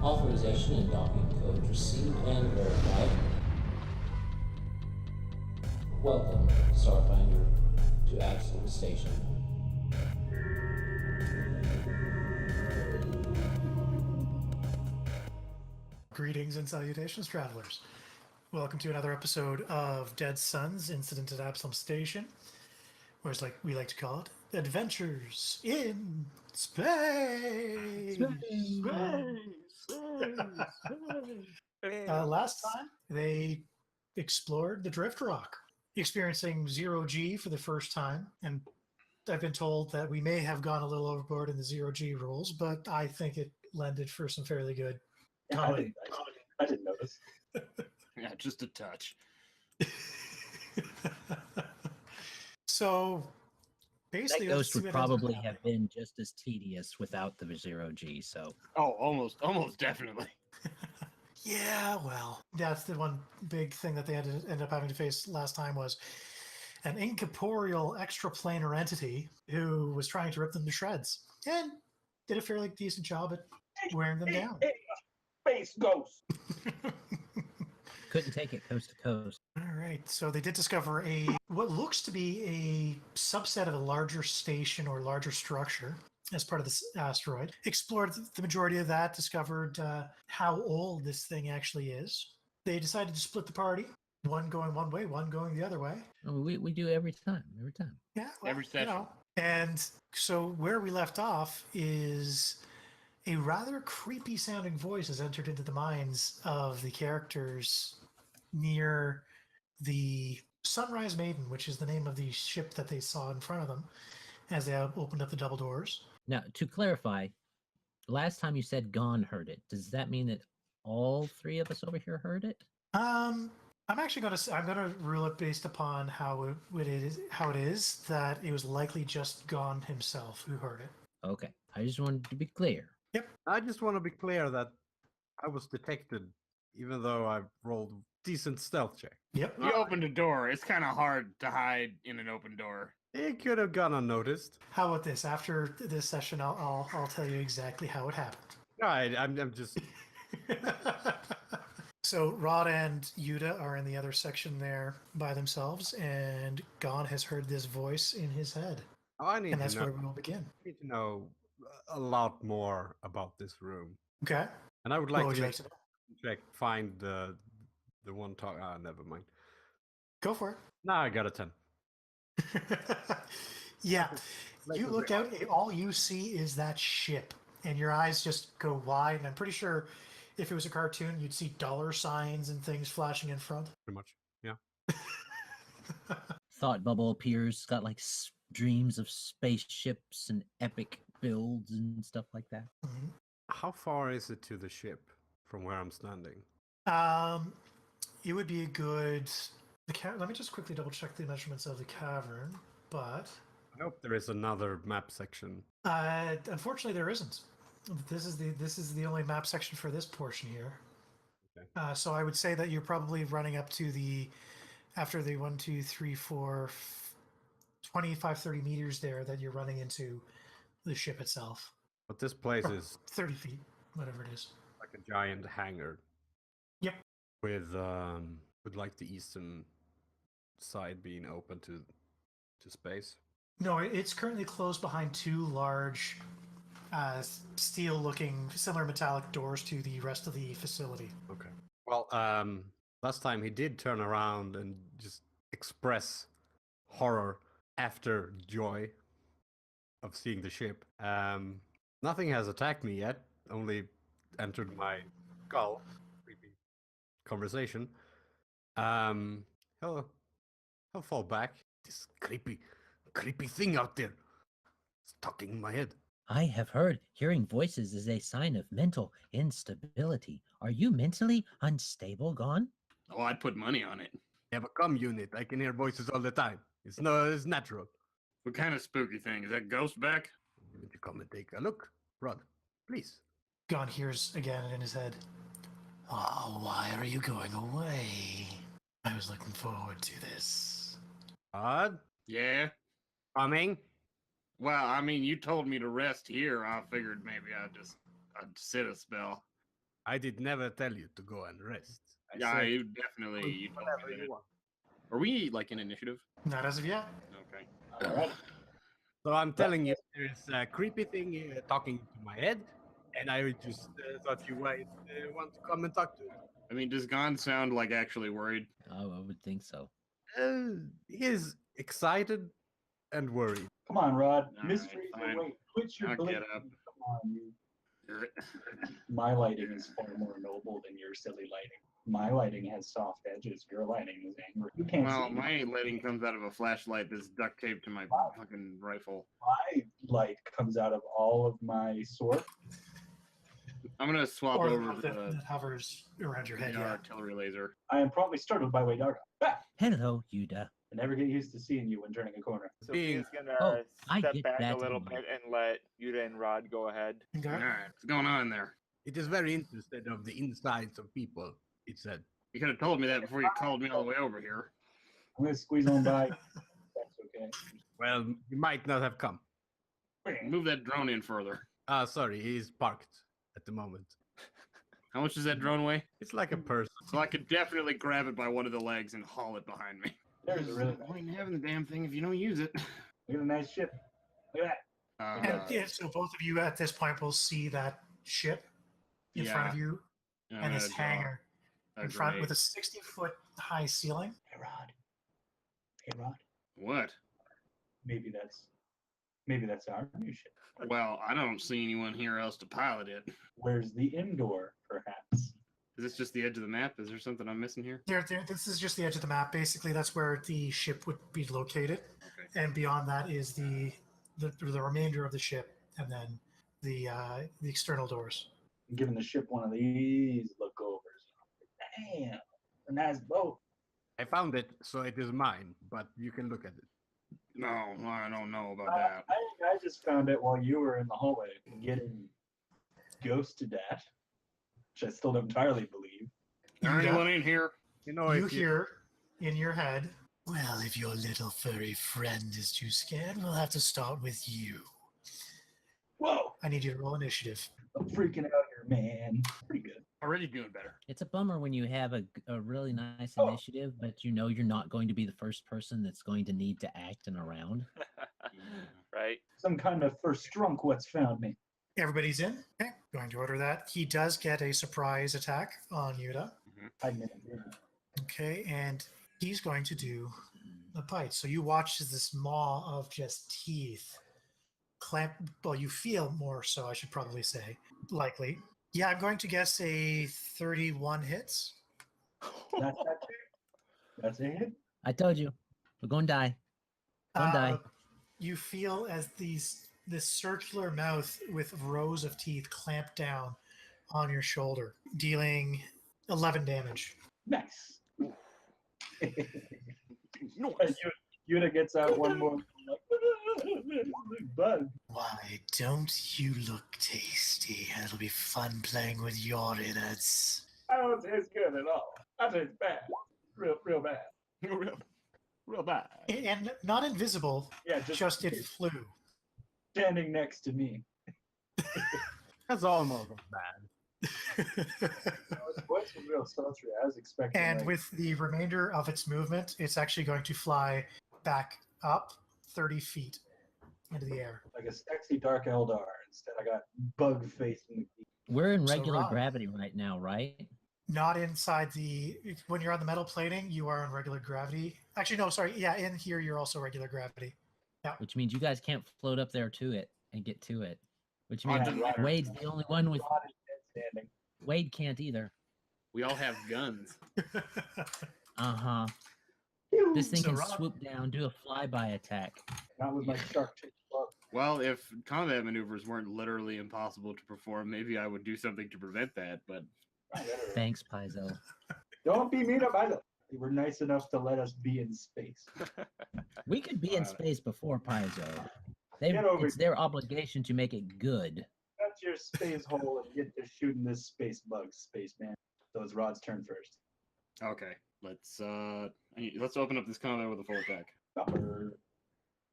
Authorization and docking code received and verified. Welcome, Starfinder, to Absolute Station. Greetings and salutations, travelers. Welcome to another episode of Dead Suns Incident at Absalom Station, or as we like to call it, Adventures in Space. Last time, they explored the Drift Rock, experiencing zero G for the first time, and I've been told that we may have gone a little overboard in the zero G rules, but I think it lended for some fairly good comedy. I didn't notice. Yeah, just a touch. So basically, that ghost would probably have been just as tedious without the zero G. So, oh, almost definitely. Yeah, well, that's the one big thing that they had to end up having to face last time was an incorporeal extraplanar entity who was trying to rip them to shreds and did a fairly decent job at wearing them down. Space ghost. couldn't take it coast to coast. All right, so they did discover what looks to be a subset of a larger station or larger structure as part of this asteroid. Explored the majority of that, discovered how old this thing actually is. They decided to split the party, one going one way, one going the other way. We do every time. Yeah, well, every session. You know. And so where we left off is a rather creepy sounding voice has entered into the minds of the characters near the Sunrise Maiden, which is the name of the ship that they saw in front of them as they opened up the double doors. Now, to clarify, last time you said Gon heard it. Does that mean that all three of us over here heard it? I'm gonna rule it based upon how it is that it was likely just Gon himself who heard it. Okay, I just wanted to be clear. Yep. I just want to be clear that I was detected, even though I rolled decent stealth check. Yep. You opened a door. It's kind of hard to hide in an open door. It could have gone unnoticed. How about this? After this session, I'll tell you exactly how it happened. I'm just. So Rod and Yudah are in the other section there by themselves, and Gon has heard this voice in his head. And that's where we will begin. I need to know a lot more about this room. Okay. And I would like to find the one talk. Never mind. Go for it. No, I got a 10. Yeah. You look out, all you see is that ship, and your eyes just go wide, and I'm pretty sure if it was a cartoon, you'd see dollar signs and things flashing in front. Pretty much, yeah. Thought bubble appears, got like dreams of spaceships and epic builds and stuff like that. Mm-hmm. How far is it to the ship from where I'm standing? It would be a good... Let me just quickly double check the measurements of the cavern, but... I hope there is another map section. Unfortunately, there isn't. This is the only map section for this portion here. Okay. So I would say that you're probably running up to after the 1, 2, 3, 4, 25, 30 meters there that you're running into the ship itself. But this place is 30 feet, whatever it is. Like a giant hangar. Yep. With like the eastern side being open to space. No, it's currently closed behind two large steel-looking, similar metallic doors to the rest of the facility. Okay. Well, last time he did turn around and just express horror after joy of seeing the ship. Nothing has attacked me yet, only entered my skull. Creepy conversation. I'll fall back. This creepy thing out there. It's talking in my head. I have heard hearing voices is a sign of mental instability. Are you mentally unstable, Gon? Oh, I'd put money on it. I have a comm unit. I can hear voices all the time. It's natural. What kind of spooky thing? Is that ghost back? Would you come and take a look, Rod? Please. Gon hears again in his head. Oh, why are you going away? I was looking forward to this. Rod? Yeah? Coming? Well, I mean, you told me to rest here. I figured maybe I'd sit a spell. I did never tell you to go and rest. Yeah, said, you definitely. You told whatever me you that. want. Are we like in initiative? Not as of yet. Okay. All right. So I'm telling you, there's a creepy thing talking to my head, and I just thought you might want to come and talk to it. I mean, does Gon sound like actually worried? Oh, I would think so. He is excited and worried. Come on, Rod. All right, Mysteries fine. await. Quit your I'll get blinking. up. Come on, you. My lighting is far more noble than your silly lighting. My lighting has soft edges. Your lighting is angry. You can't Well, see my lighting comes out of a flashlight that's duct taped to my fucking rifle. my light comes out of all of my sword. I'm gonna swap Or over the to that hovers around your head. the Yeah. artillery laser. I am promptly startled by Waydaga. Ah! Hello, Yudah. I never get used to seeing you when turning a corner. Being- Sophia's gonna Oh, I step get back a that little in bit and let Yudah and Rod go ahead. Okay. All right, what's going on in there? It is very interested of the insides of people, it said. You could have told me that before you called me all the way over here. I'm gonna squeeze on by. That's okay. Well, you might not have come. Move that drone in further. Sorry, he's parked at the moment. How much does that drone weigh? It's like a person. So I could definitely grab it by one of the legs and haul it behind me. There's a really I ain't having the damn thing if you don't use it. Look at a nice ship. Look at that. And yeah, so both of you at this point will see that ship in front of you I'm and this gonna draw hangar a in front with a grenade. 60-foot high ceiling. Hey Rod. Hey Rod. What? Maybe that's our new ship. Well, I don't see anyone here else to pilot it. Where's the indoor, perhaps? Is this just the edge of the map? Is there something I'm missing here? This is just the edge of the map. Basically, that's where the ship would be located, Okay. and beyond that is the remainder of the ship, and then the external doors. I'm giving the ship one of these lookovers. Damn, a nice boat. I found it, so it is mine, but you can look at it. No, I don't know about I, that. I just found it while you were in the hallway getting ghosted at, which I still don't entirely believe. Is there anyone in here? You know, You if hear in your head, well, if your little furry friend is too scared, we'll have to start with you. Whoa, I need you to roll initiative. I'm freaking out here, man. Pretty good. Already doing better. It's a bummer when you have a really nice Oh. initiative, but you know you're not going to be the first person that's going to need to act and around. Right? Some kind of first drunk what's found me. Everybody's in. Okay, going to order that. He does get a surprise attack on Yudah. I mean, Okay, and he's going to do a bite. So you watch as this maw of just teeth clamp. Well, you feel more so, I should probably say. Likely. Yeah, I'm going to guess a 31 hits. that's that. That's a hit. I told you, we're going to die. Don't die. You feel as this circular mouth with rows of teeth clamp down on your shoulder, dealing 11 damage. Nice. Nice. Yudah gets out one more. Bug. Why don't you look tasty? It'll be fun playing with your innards. I don't taste good at all. I taste bad. Real bad. Real bad. And not invisible, Yeah, just it flew. standing next to me. That's almost bad. It's quite some real sultry. I was expecting. And like, with the remainder of its movement, it's actually going to fly back up 30 feet into the air. like a sexy dark Eldar. Instead, I got bug face in the geek. We're in So, regular Rob. gravity right now, right? Not inside when you're on the metal plating, you are in regular gravity. Actually, no, sorry. Yeah, in here, you're also regular gravity. Which means you guys can't float up there to it and get to it. Which Oh, it means doesn't matter. Wade's the only one with. Rod is dead standing. Wade can't either. We all have guns. Uh huh. This thing So, can Rob- swoop down, do a flyby attack. Not with my shark tooth glove. Well, if combat maneuvers weren't literally impossible to perform, maybe I would do something to prevent that, but Thanks, Paizo. Don't be mean about it. They were nice enough to let us be in space. We could be in space before Paizo. Get over It's their obligation to make it good. That's your space hole and get to shooting this space bug, spaceman. So it's Rod's turn first. okay. Let's open up this combat with a full attack. Upper.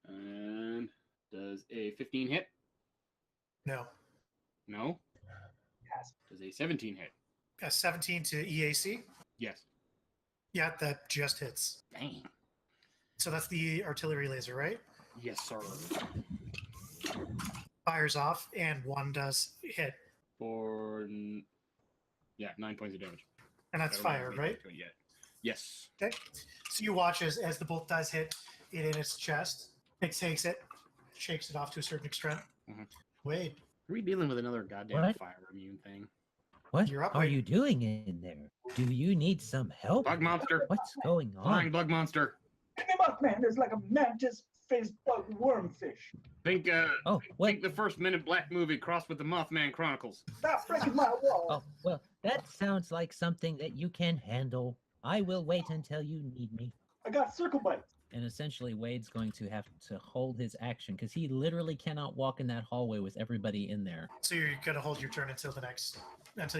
And does a 15 hit? No. No. Yes. Does a 17 hit? A 17 to EAC. Yes. Yeah, that just hits. Dang. So that's the artillery laser, right? Yes, sir. Fires off, and 1 does hit. For 9 points of damage. And that's I don't know fire, if we right? get to it yet. Yes. Okay. So you watch as the bolt does hit it in its chest. It takes it, shakes it off to a certain extent. Mhm. Wade, Are we dealing with another goddamn What? fire immune thing? What You're up, are Wade. you doing in there? Do you need some help? Bug monster. What's going Flying on? bug monster. Pick him up, man. There's like a mantis face bug wormfish. Oh, what? Think the first Men in Black movie crossed with the Mothman Chronicles. Stop breaking my wall. Oh, well, that sounds like something that you can handle. I will wait until you need me. I got circle bites. And essentially, Wade's going to have to hold his action because he literally cannot walk in that hallway with everybody in there. So you're gonna hold your turn until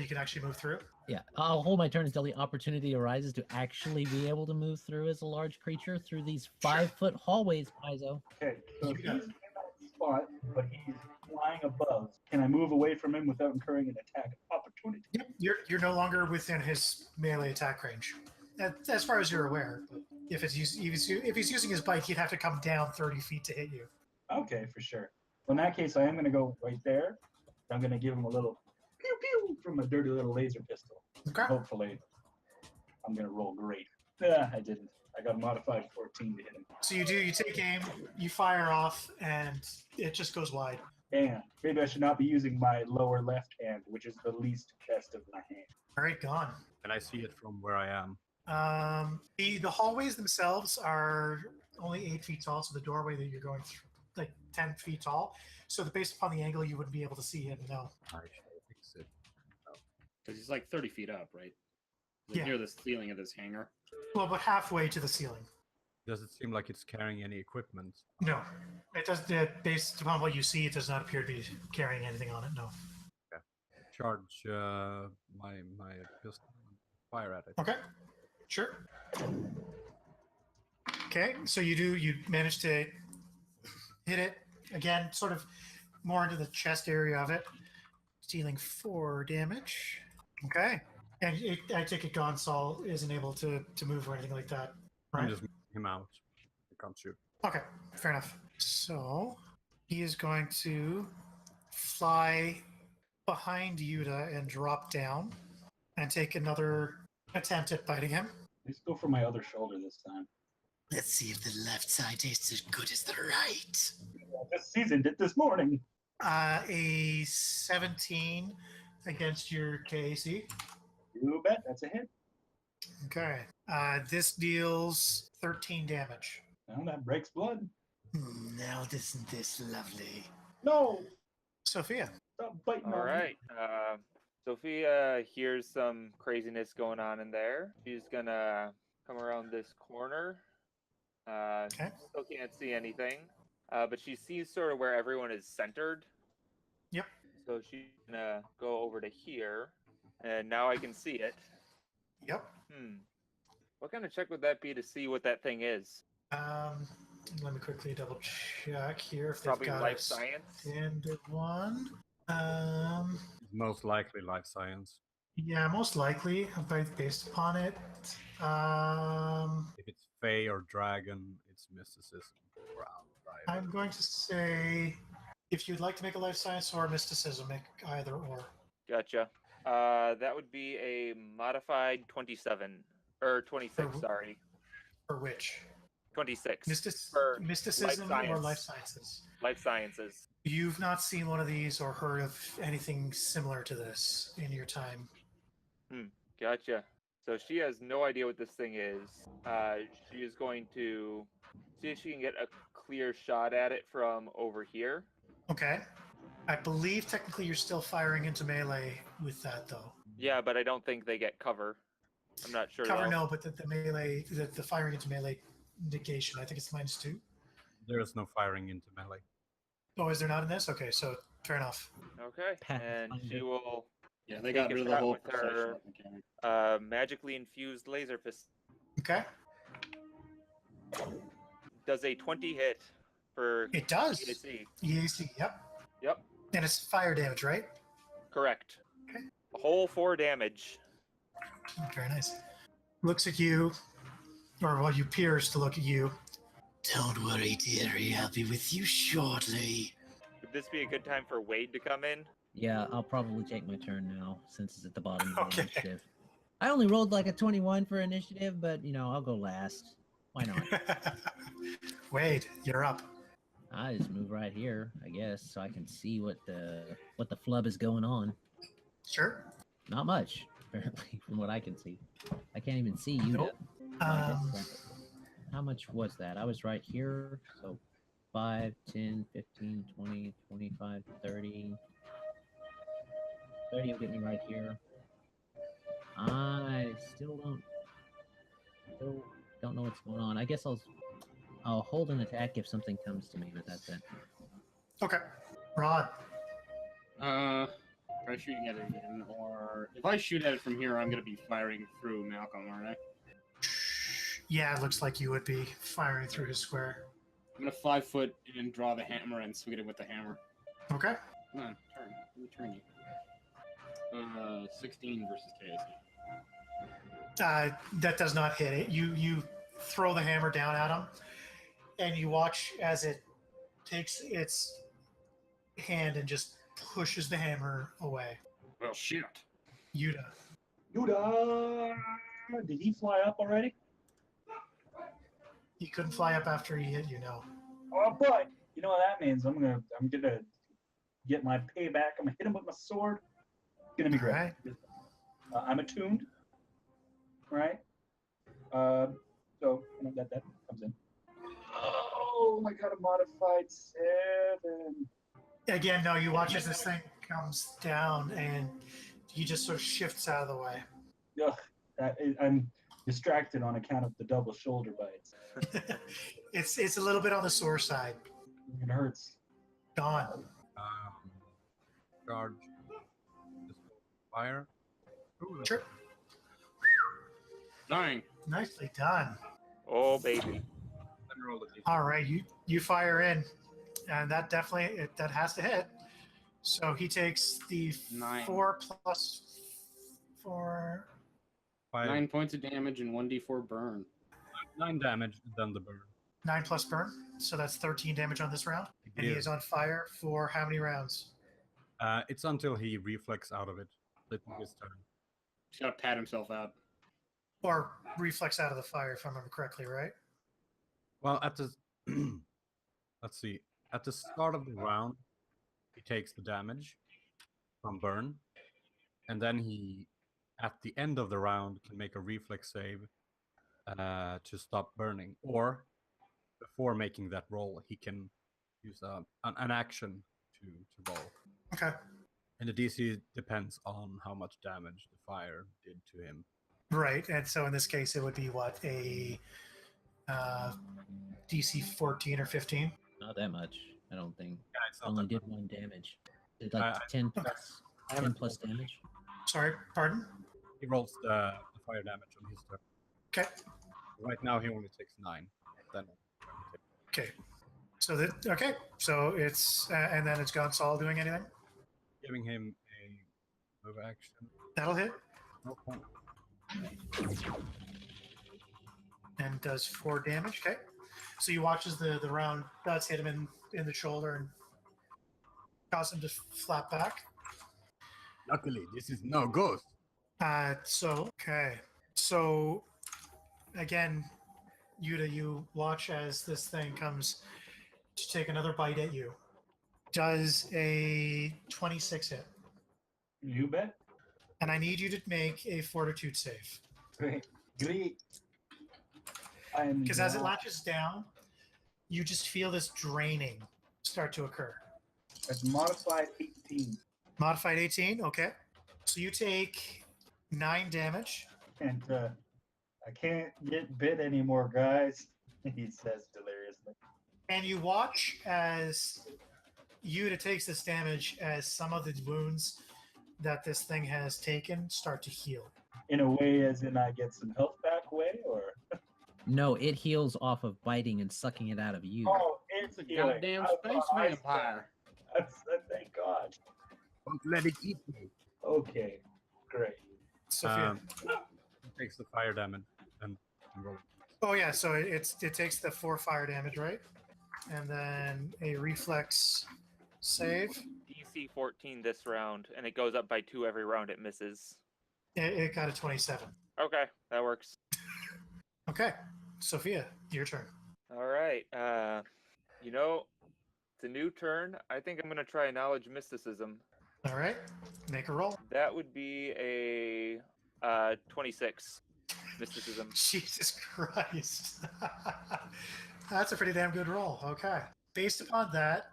you can actually move through. Yeah, I'll hold my turn until the opportunity arises to actually be able to move through as a large creature through these 5-foot hallways, Paizo. Okay, so if he's Yeah. in that spot, but he's flying above, can I move away from him without incurring an attack opportunity? Yep. You're no longer within his melee attack range, as far as you're aware. But if he's using his bite, he'd have to come down 30 feet to hit you. Okay, for sure. Well, in that case, I am going to go right there. I'm going to give him a little pew pew from a dirty little laser pistol. Okay. Hopefully, I'm going to roll great. I didn't. I got a modified 14 to hit him. So you take aim, you fire off, and it just goes wide. Damn. Maybe I should not be using my lower left hand, which is the least best of my hand. All right, gone. And I see it from where I am. The hallways themselves are only 8 feet tall, so the doorway that you're going through, like 10 feet tall. So based upon the angle, you wouldn't be able to see him. No. I shall fix it. Because he's like 30 feet up, right? Like Yeah. near the ceiling of this hangar. Well, but halfway to the ceiling. Does it seem like it's carrying any equipment? No, it does. Based upon what you see, it does not appear to be carrying anything on it. No. Charge my pistol and fire at it. Okay. Sure. Okay, so you manage to hit it again, sort of more into the chest area of it, dealing 4 damage. Okay, and I take it Gon-sol isn't able to move or anything like that, I'm right? just moving him out. I can't shoot. Okay, fair enough. So he is going to fly behind Yudah and drop down and take another attempt at biting him. Let's go for my other shoulder this time. Let's see if the left side tastes as good as the right. I just seasoned it this morning. A 17 against your KAC. You bet, that's a hit. Okay. This deals 13 damage. Well, that breaks blood. Now isn't this lovely? No! Sophia. Stop biting All on me. right. Sophia hears some craziness going on in there. She's gonna come around this corner. Okay. Still can't see anything, but she sees sort of where everyone is centered. Yep. So she's gonna go over to here, and now I can see it. Yep. What kind of check would that be to see what that thing is? Let me quickly double check here if Probably they've got life a science. standard one. Most likely life science. Yeah, most likely, based upon it. If it's Fey or Dragon, it's mysticism. Right. I'm going to say, if you'd like to make a life science or mysticism, make either or. Gotcha. That would be a modified 27 or 26. For- Sorry, For which? 26. Mysticism or science. life sciences? Life sciences. You've not seen one of these or heard of anything similar to this in your time. Gotcha. So she has no idea what this thing is. She is going to see if she can get a clear shot at it from over here. Okay. I believe technically you're still firing into melee with that, though. Yeah, but I don't think they get cover. I'm not sure. Cover though. no, but the melee, the firing into melee negation, I think it's -2. There is no firing into melee. Oh, is there not in this? Okay, so fair enough. Okay, and she Pathfinder. will Yeah, they got Take a rid of the shot whole with her- perception mechanic. magically infused laser pistol. Okay. Does a 20 hit for It does. EAC? EAC, yep. Yep, And it's fire damage, right? correct. Okay. A whole 4 damage. Very nice. Looks at you, or well, you appears to look at you. Don't worry, dearie. I'll be with you shortly. Would this be a good time for Wade to come in? Yeah, I'll probably take my turn now since it's at the bottom of the Okay. initiative. I only rolled like a 21 for initiative, but I'll go last. Why not? Wade, you're up. I just move right here, I guess, so I can see what the flub is going on. Sure. Not much, apparently, from what I can see. I can't even see you. Nope. How much was that? I was right here, so 5, 10, 15, 20, 25, 30. 30 will get me right here. I still don't know what's going on. I guess I'll hold an attack if something comes to me, but that's it. Okay. Rod. Try shooting at it again, or if I shoot at it from here, I'm going to be firing through Malcolm, aren't I? Yeah, it looks like you would be firing through his square. I'm going to 5 foot and draw the hammer and swing it with the hammer. Okay. Come on, turn. Let me turn you. 16 versus KSE. That does not hit it. You throw the hammer down at him, and you watch as it takes its hand and just pushes the hammer away. Well, shit. Yudah. Yudah! Did he fly up already? He couldn't fly up after he hit you, no. Oh, but you know what that means? I'm gonna get my payback. I'm gonna hit him with my sword. It's gonna be great. Alright. I'm attuned, right? So that comes in. Oh, I got a modified 7. Again, no, you watch as this thing comes down and he just sort of shifts out of the way. Ugh, I'm distracted on account of the double shoulder bites. It's a little bit on the sore side. It hurts. Gone. Charge. Just fire. Ooh, Sure. 9. Nicely done. Oh, baby. Let me roll the D6. All right, you fire in, and that definitely that has to hit. So he takes the 9. 4 plus 4. 9 points of damage and 1d4 burn. 9 damage, then the burn. 9 plus burn. So that's 13 damage on this round. And he Yeah. is on fire for how many rounds? It's until he reflex out of it. Let me his turn. He's got to pat himself out. Or reflex out of the fire, if I remember correctly, right? Well, at the let's see. At the start of the round, he takes the damage from burn, and then he, at the end of the round, can make a reflex save to stop burning. Or before making that roll, he can use an action to roll. Okay. And the DC depends on how much damage the fire did to him. Right. And so in this case, it would be what, a DC 14 or 15? Not that much, I don't think. Yeah, it's I not only that did 1 damage. Did like 10 plus, 10 plus damage. Sorry, pardon? He rolls the fire damage on his turn. Okay. Right now, he only takes 9. Then Okay. So so it's and then it's Gon-sol doing anything? giving him a move action. That'll hit No point. and does 4 damage. Okay. So you watch as the round does hit him in the shoulder and cause him to flap back. Luckily, this is no ghost. So again, Yudah, you watch as this thing comes to take another bite at you. Does a 26 hit? You bet. And I need you to make a fortitude save. Great. Because as it latches down, you just feel this draining start to occur. That's modified 18. Modified 18, okay. So you take 9 damage. And I can't get bit anymore, guys. He says deliriously. And you watch as Yudah takes this damage as some of the wounds that this thing has taken start to heal. In a way, as in I get some health back way, or No, it heals off of biting and sucking it out of you. oh, it's It's a healing. goddamn I space thought I vampire. said- Thank God. Don't let it eat me. Okay, great. Sophia. Takes the fire damage and roll. Oh yeah, so it takes the 4 fire damage, right? And then a reflex save. DC 14 this round, and it goes up by 2 every round it misses. It got a 27. Okay, that works. Okay, Sophia, your turn. All right. You know, it's a new turn. I think I'm gonna try knowledge mysticism. All right, make a roll. That would be a 26 mysticism. Jesus Christ. That's a pretty damn good roll. Okay. Based upon that,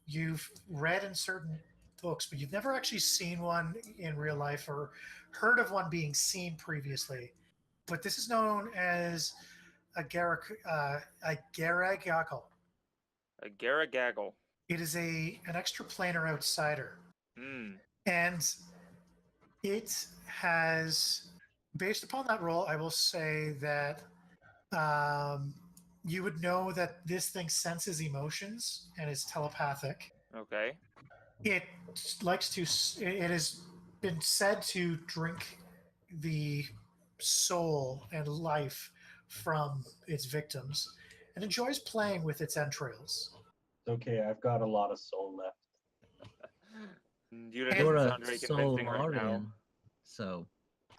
you've read in certain books, but you've never actually seen one in real life or heard of one being seen previously. But this is known as a garagagle. A garagaggle. It is an extraplanar outsider. Hmm. And it has, based upon that roll, I will say that you would know that this thing senses emotions and is telepathic. Okay. It likes to, it has been said to drink the soul and life from its victims and enjoys playing with its entrails. It's okay, I've got a lot of soul left. Yudah You're doesn't a sound very convincing right now. Solarian, so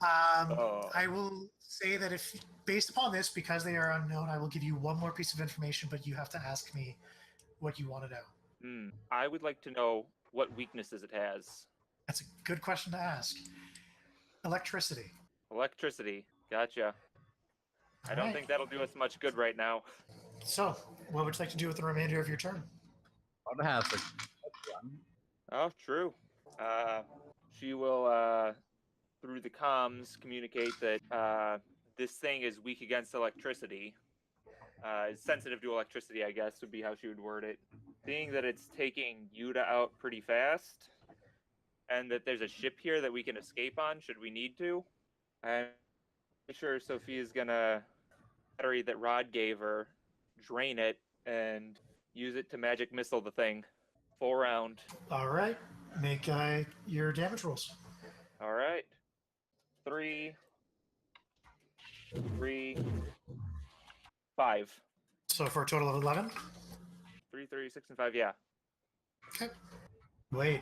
I will say that if, based upon this, because they are unknown, I will give you one more piece of information, but you have to ask me what you want to know. I would like to know what weaknesses it has. That's a good question to ask. Electricity. Electricity. Gotcha. I don't Alright. think that'll do us much good right now. So, what would you like to do with the remainder of your turn? What has a one? Oh, true. She will, through the comms, communicate that this thing is weak against electricity. Is sensitive to electricity, I guess, would be how she would word it. Seeing that it's taking Yudah out pretty fast, and that there's a ship here that we can escape on should we need to. I'm sure Sophia's gonna battery that Rod gave her, drain it, and use it to magic missile the thing. Full round. All right. Make your damage rolls. All right. 3, 5. So for a total of 11. 3, 3, 6, and 5. Yeah. Okay. Wait.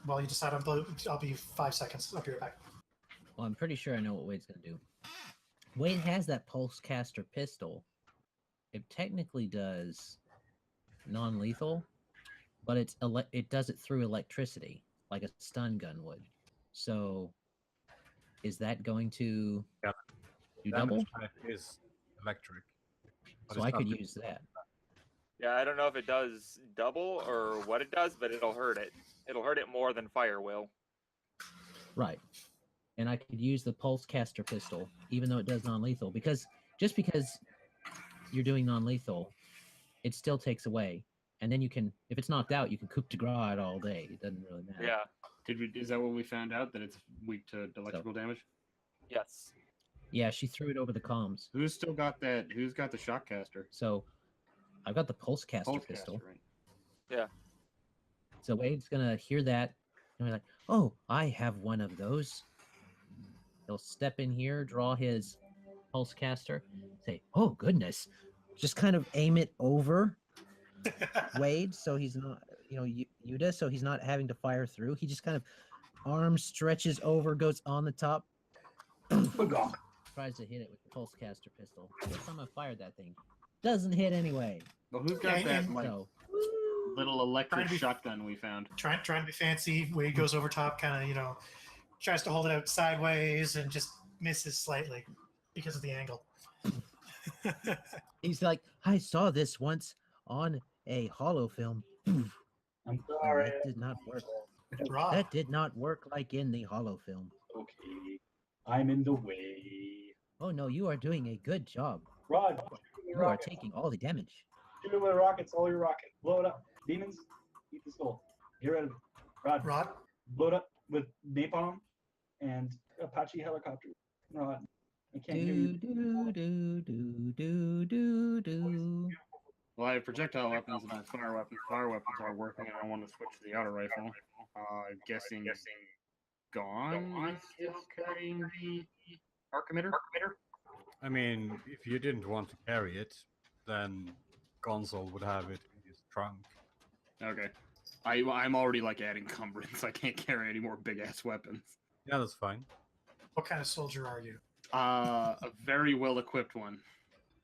While you decide, I'll be 5 seconds. I'll be right back. well, I'm pretty sure I know what Wade's gonna do. Wade has that pulse caster pistol. It technically does non-lethal, but it does it through electricity, like a stun gun would. So, is that going to Yeah. do double? Damage type is electric. but So it's I not could the- use that. Yeah, I don't know if it does double or what it does, but it'll hurt it. It'll hurt it more than fire will. Right. And I could use the pulse caster pistol, even though it does non-lethal, because just because you're doing non-lethal, it still takes away. And then you can, if it's knocked out, you can coup de grace it all day. It doesn't really matter. Yeah. Is that what we found out, that it's weak to electrical damage? Yes. Yeah, she threw it over the comms. Who's got the shock caster? So I've got the pulse caster Pulse pistol. caster, right? Yeah. So Wade's gonna hear that and be like, "Oh, I have one of those." He'll step in here, draw his pulse caster, say, "Oh goodness," just kind of aim it over Wade, so he's not, Yudah, so he's not having to fire through. He just kind of arm stretches over, goes on the top, tries to hit it with the pulse caster pistol. First time I fired that thing, doesn't hit anyway. Well, who's got that like So little electric Trying to be- shotgun we found? Trying to be fancy. Wade goes over top, kind of, tries to hold it out sideways and just misses slightly because of the angle. he's like, "I saw this once on a holo film. I'm sorry. That did not work. Rob, That did not work like in the holo film. Okay. I'm in the way. Oh no, you are doing a good job. Rod, shoot it with You are rockets. taking all the damage." Shoot it with rockets, all your rocket. Blow it up. Demons, eat the skull. Get rid of it. Rod, blow it up with napalm and Apache helicopter. Rod, I can't hear Do you. do do do do do do. Well, I have projectile weapons and I have fire weapons. Fire weapons are working, and I want to switch to the auto rifle. Guessing Gon is carrying the arc emitter? I mean, if you didn't want to carry it, then Gon-sol would have it in his trunk. Okay. I'm already like at encumbrance. I can't carry any more big ass weapons. Yeah, that's fine. What kind of soldier are you? A very well equipped one.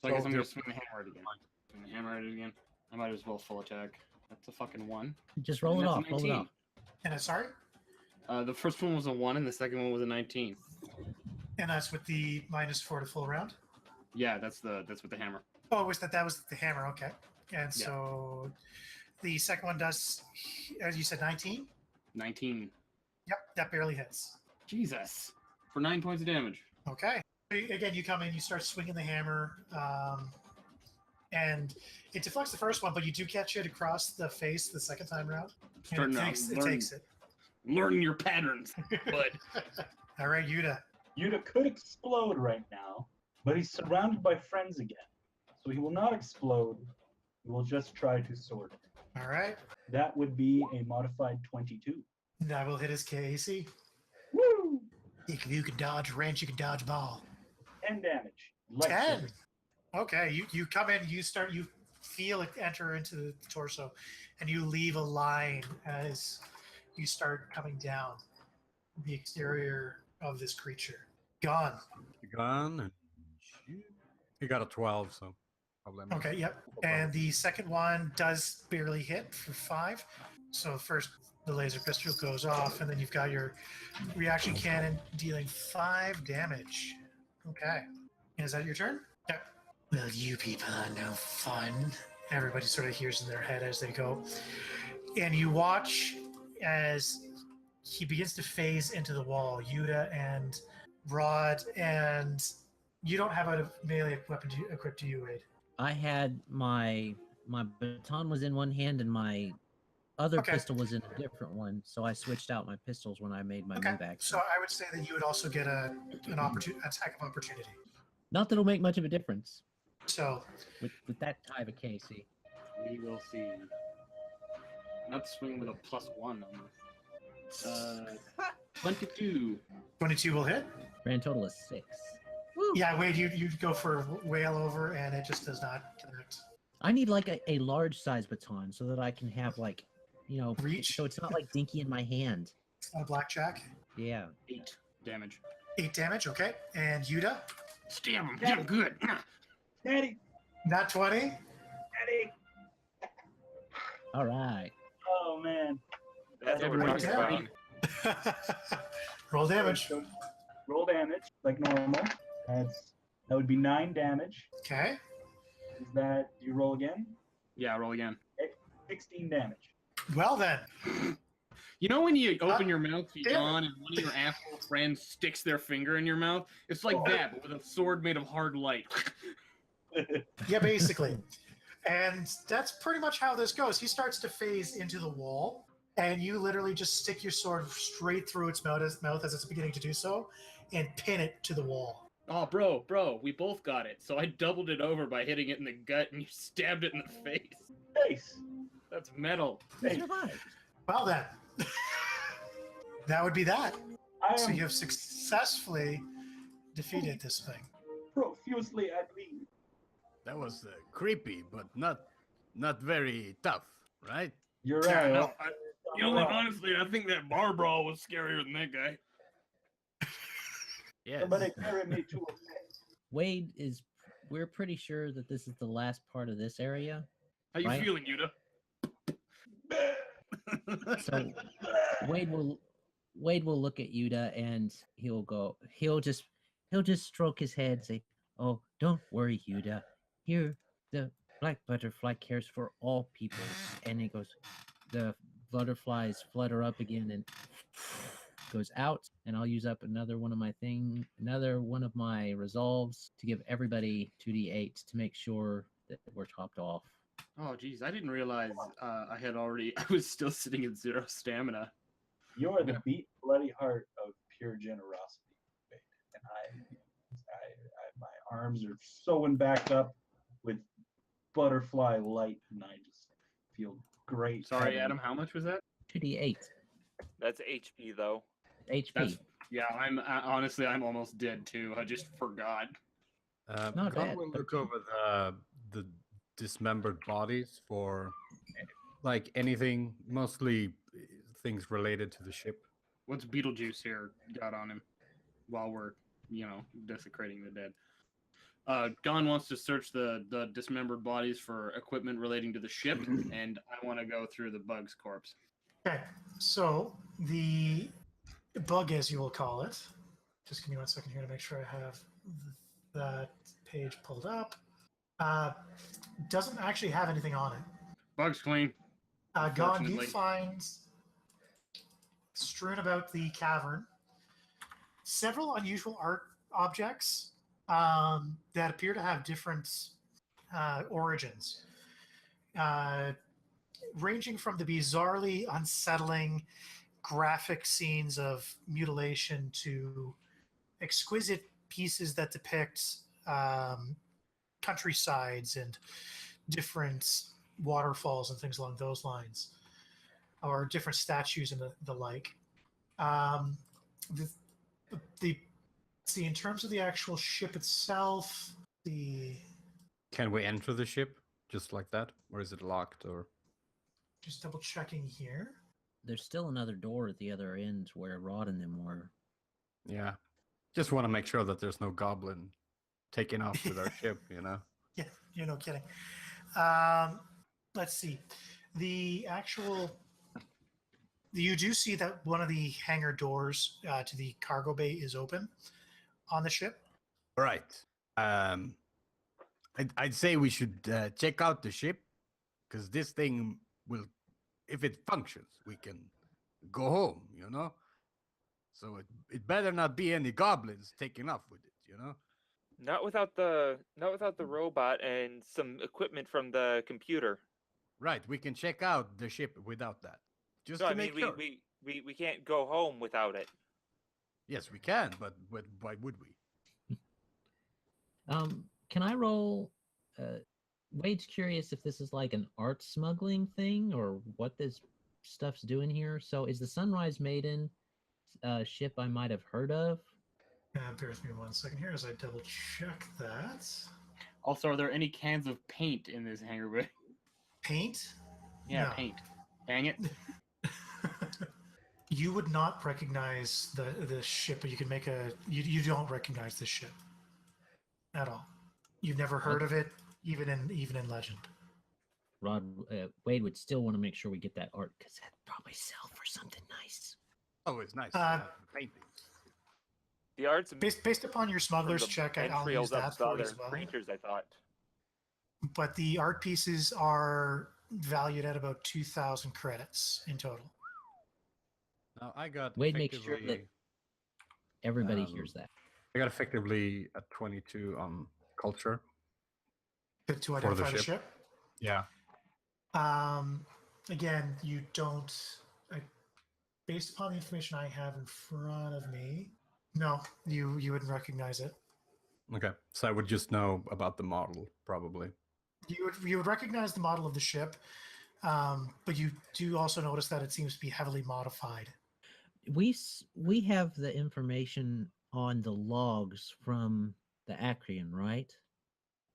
So I guess I'm Soldier. gonna swing the hammer at it again. Swing the hammer at it again. I might as well full attack. That's a fucking 1. Just roll it And that's a off. Roll it 19. off. And sorry? The first one was a 1 and the second one was a 19. And that's with the -4 to full round? Yeah, that's with the hammer. Oh, that was the hammer, okay. And so the second one does, as you said, 19? 19. Yep, that barely hits. Jesus. For 9 points of damage. Okay. Again, you come in, you start swinging the hammer, and it deflects the first one, but you do catch it across the face the second time round. And it takes it. Learning your patterns, bud. All right, Yudah. Yudah could explode right now, but he's surrounded by friends again. So he will not explode. He will just try to sword it. All right. That would be a modified 22. That will hit his KAC. Woo! If you can dodge wrench, you can dodge ball. 10 damage. Light 10. damage. Okay, you come in, you feel it enter into the torso, and you leave a line as you start coming down the exterior of this creature. Gone. The gun and shoot. He got a 12, so probably. Okay, yep. And the second one does barely hit for 5. So first the laser pistol goes off, and then you've got your reaction cannon dealing 5 damage. Okay. Is that your turn? Yep. Well, you people are no fun. Everybody sort of hears in their head as they go. And you watch as he begins to phase into the wall. Yudah and Rod, and you don't have a melee weapon equipped to you, Wade. I had my baton was in one hand and my other pistol was in a different one, so I switched out my pistols when I made my move action. So I would say that you would also get an attack of opportunity. Not that it'll make much of a difference. So with that high of a KC. We will see. Not swing with a +1 on this. 22. 22 will hit. Grand total is 6. Yeah, Wade, you go for a whale over, and it just does not connect. I need like a large size baton so that I can have like, reach. So it's not like dinky in my hand. A blackjack. Yeah. 8 damage. 8 damage, okay. And Yudah? Stab him. Get him good. Daddy. Not 20. Daddy. All right. Oh, man. That's what we're talking about. Roll damage. Roll damage, like normal. That would be 9 damage. Okay. Is that, you roll again? Yeah, roll again. 16 damage. Well then. You know when you open your mouth to yawn and one of your asshole friends sticks their finger in your mouth? It's like that, but with a sword made of hard light. Yeah, basically. And that's pretty much how this goes. He starts to phase into the wall, and you literally just stick your sword straight through its mouth as it's beginning to do so, and pin it to the wall. Oh, bro, we both got it. So I doubled it over by hitting it in the gut, and you stabbed it in the face. Face. That's metal. Face. Well then. That would be that. So am you have successfully defeated this thing. profusely I bleed. That was creepy, but not very tough, right? You're Yeah, right. no, you know what? Honestly, I think that bar brawl was scarier than that guy. Yes. Somebody carry me to a bed. Wade we're pretty sure that this is the last part of this area. How you Right. feeling, Yudah? So Wade will look at Yudah and he'll just stroke his head and say, "Oh, don't worry, Yudah. Here, the black butterfly cares for all people." And it goes, the butterflies flutter up again and goes out. And I'll use up another one of my resolves to give everybody 2d8 to make sure that we're topped off. Oh, geez, I didn't realize I was still sitting at 0 stamina. You're the beat bloody heart of pure generosity, and my arms are sewing back up with butterfly light, and I just feel great. Sorry, Adam, how much was that? 2d8. That's HP though. HP. That's yeah. I'm almost dead too. I just forgot. Not Gon bad, will look 13. over the dismembered bodies for like anything, mostly things related to the ship. What's Beetlejuice here got on him while we're desecrating the dead? Gon wants to search the dismembered bodies for equipment relating to the ship, and I want to go through the bug's corpse. Okay, so the bug, as you will call it, just give me 1 second here to make sure I have that page pulled up. Doesn't actually have anything on it. Bug's clean. Gon, you Unfortunately. find strewn about the cavern several unusual art objects that appear to have different origins, ranging from the bizarrely unsettling graphic scenes of mutilation to exquisite pieces that depict countrysides and different waterfalls and things along those lines, or different statues and the like. See, in terms of the actual ship itself, Can we enter the ship just like that, or is it locked? Or just double checking here. There's still another door at the other end where Rod and them were. yeah, just want to make sure that there's no goblin taking off with our ship. Yeah, you're no kidding. Let's see. You do see that one of the hangar doors to the cargo bay is open on the ship. Right. I'd say we should check out the ship, because this thing will, if it functions, we can go home. So it better not be any goblins taking off with it. Not without the robot and some equipment from the computer. Right. We can check out the ship without that. Just No, to I mean make sure. we can't go home without it. Yes, we can, but why would we? Can I roll? Wade's curious if this is like an art smuggling thing or what this stuff's doing here. So, is the Sunrise Maiden ship I might have heard of? Bear with me 1 second here as I double check that. Also, are there any cans of paint in this hangar bay? Paint? Yeah, No. paint. Dang it. You would not recognize the ship, but you can make you don't recognize this ship at all. You've never heard of it, even in legend. Rod, Wade would still want to make sure we get that art because that'd probably sell for something nice. Oh, it's nice. Paintings. The art's Based upon your smuggler's check, I'll use that for it as well. Creatures, I thought. But the art pieces are valued at about 2,000 credits in total. Now I got Wade makes sure that everybody hears that. I got effectively a 22 on culture. To identify the ship? Yeah. Again, you don't. Based upon the information I have in front of me, no, you wouldn't recognize it. Okay, so I would just know about the model, probably. You would recognize the model of the ship, but you do also notice that it seems to be heavily modified. We have the information on the logs from the Acrian, right?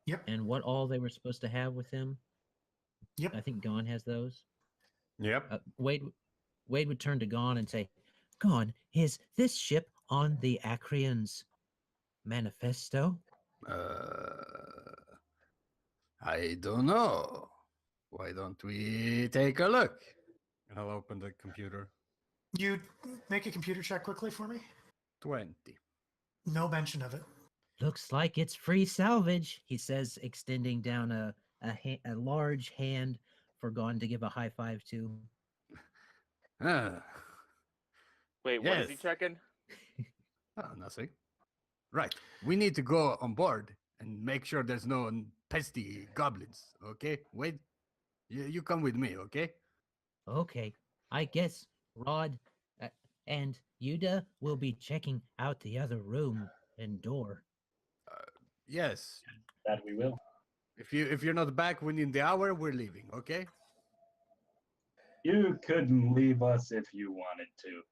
Yep. And what all they were supposed to have with him. Yep. I think Gon has those. Yep. Wade would turn to Gon and say, "Gon, is this ship on the Acrian's manifesto?" I don't know. Why don't we take a look? And I'll open the computer. You make a computer check quickly for me? 20. No mention of it. Looks like it's free salvage, he says, extending down a large hand for Gon to give a high five to. Wait, what is he Yes. checking? Oh, nothing. Right. We need to go on board and make sure there's no pesky goblins, okay? Wait. You come with me, okay? Okay, I guess Rod and Yudah will be checking out the other room and door. Yes. That we will. If you're not back within the hour, we're leaving, okay? You couldn't leave us if you wanted to.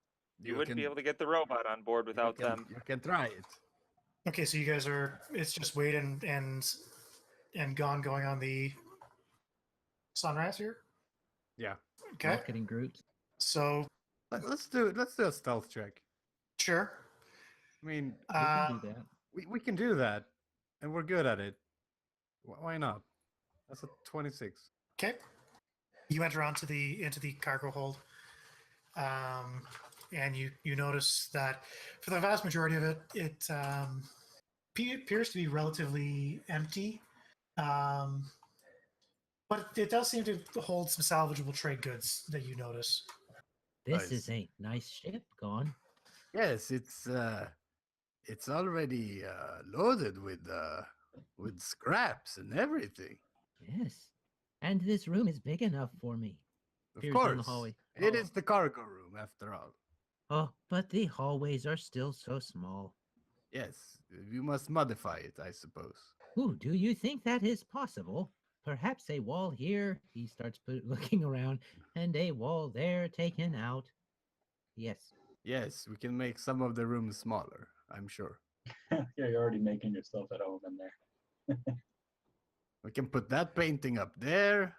You wouldn't be able to get the robot on board without them. You can try it. Okay, so you guys are. It's just Wade and Gon going on the Sunrise here. Yeah. Okay. Marketing groups. So Let's do it. Let's do a stealth check. sure. I mean, We can do that. we can do that, and we're good at it. Why not? That's a 26. Okay. You enter into the cargo hold, and you notice that for the vast majority of it, it appears to be relatively empty, but it does seem to hold some salvageable trade goods that you notice. This Nice. is a nice ship, Gon. Yes, it's already loaded with scraps and everything. Yes. And this room is big enough for me. Of Peers down the course, hallway. it is the cargo room after all. Oh, but the hallways are still so small. Yes, you must modify it, I suppose. Ooh, do you think that is possible? Perhaps a wall here, he starts looking around, and a wall there taken out. Yes. Yes, we can make some of the rooms smaller, I'm sure. Yeah, you're already making yourself at home in there. We can put that painting up there.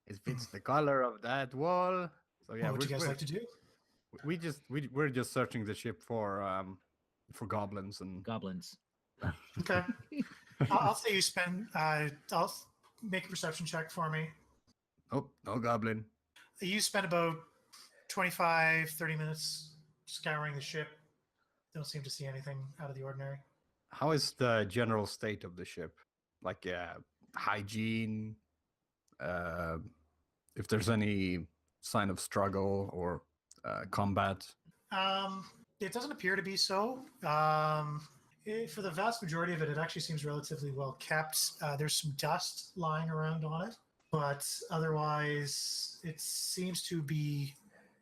It fits the color of that wall. So yeah, What would you guys like to do? we're just searching the ship for goblins and Goblins. Okay. I'll say you spend. I'll make a perception check for me. oh, no goblin. You spend about 25, 30 minutes scouring the ship. Don't seem to see anything out of the ordinary. How is the general state of the ship? Like hygiene, if there's any sign of struggle or combat. It doesn't appear to be so. For the vast majority of it, it actually seems relatively well kept. There's some dust lying around on it, but otherwise, it seems to be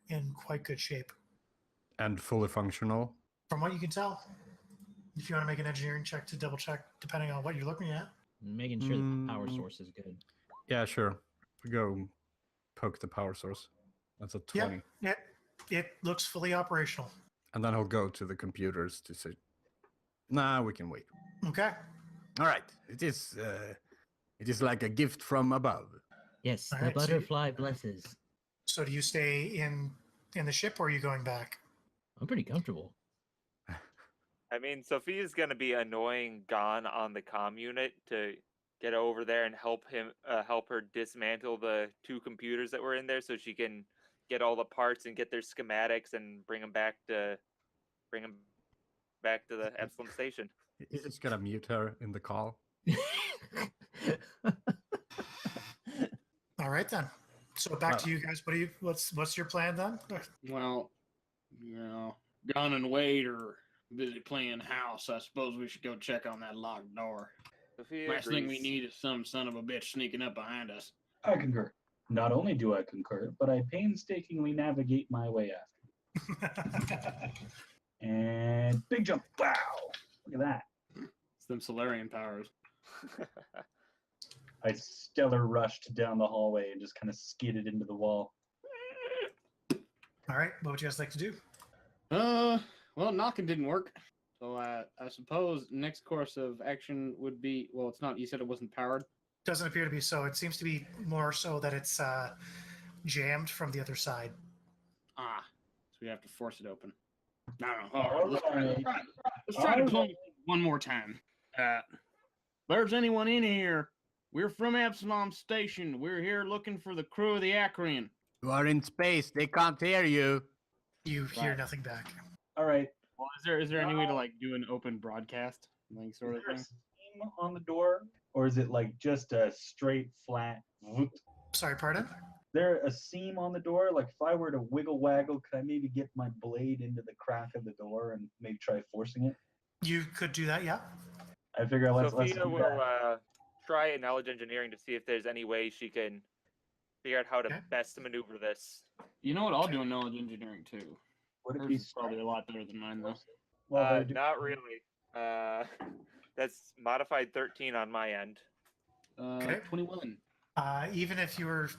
in quite good shape. And fully functional. From what you can tell. If you want to make an engineering check to double check, depending on what you're looking at. Making sure the power source is good. Yeah, sure. We go poke the power source. That's a 20. Yeah, it looks fully operational. And then he'll go to the computers to say, nah, we can wait. Okay. All right. It is like a gift from above. Yes, All the right, so you- butterfly blesses. So do you stay in the ship, or are you going back? I'm pretty comfortable. I mean, Sophia's gonna be annoying Gon on the comm unit to get over there and help her dismantle the 2 computers that were in there, so she can get all the parts and get their schematics and bring them back to the Epsilon station. He's just gonna mute her in the call. All right then. So back to you guys. What's your plan then? Well, Gon and Wade are busy playing house. I suppose we should go check on that locked door. Sophia Last thing we agrees. need is some son of a bitch sneaking up behind us. I concur. Not only do I concur, but I painstakingly navigate my way after. And big jump. Wow. Look at that. It's them Solarian powers. I stellar rushed down the hallway and just kind of skidded into the wall. All right. What would you guys like to do? Well, knocking didn't work. So I suppose next course of action would be, well, it's not, you said it wasn't powered. Doesn't appear to be so. It seems to be more so that it's jammed from the other side. Ah, so we have to force it open. No. All right, let's try All to play right. one more time. There's anyone in here? We're from Epsilon Station. We're here looking for the crew of the Acreon. You are in space. They can't hear you. You hear Right. nothing back. All right. Well, is there any way to like do an open broadcast, like sort Is of there a thing? seam on the door, or is it like just a straight flat? Whoop? Sorry, pardon? Is there a seam on the door? Like if I were to wiggle waggle, could I maybe get my blade into the crack of the door and maybe try forcing it? You could do that, yeah. I figure let's Sophia do will that. try knowledge engineering to see if there's any way she can figure out how to Okay. best maneuver this. You know what? I'll do a knowledge engineering too. Would it Hers be is probably a lot better than mine though. Well, they're Not really. That's modified 13 on my end. Okay. 21. Even if you were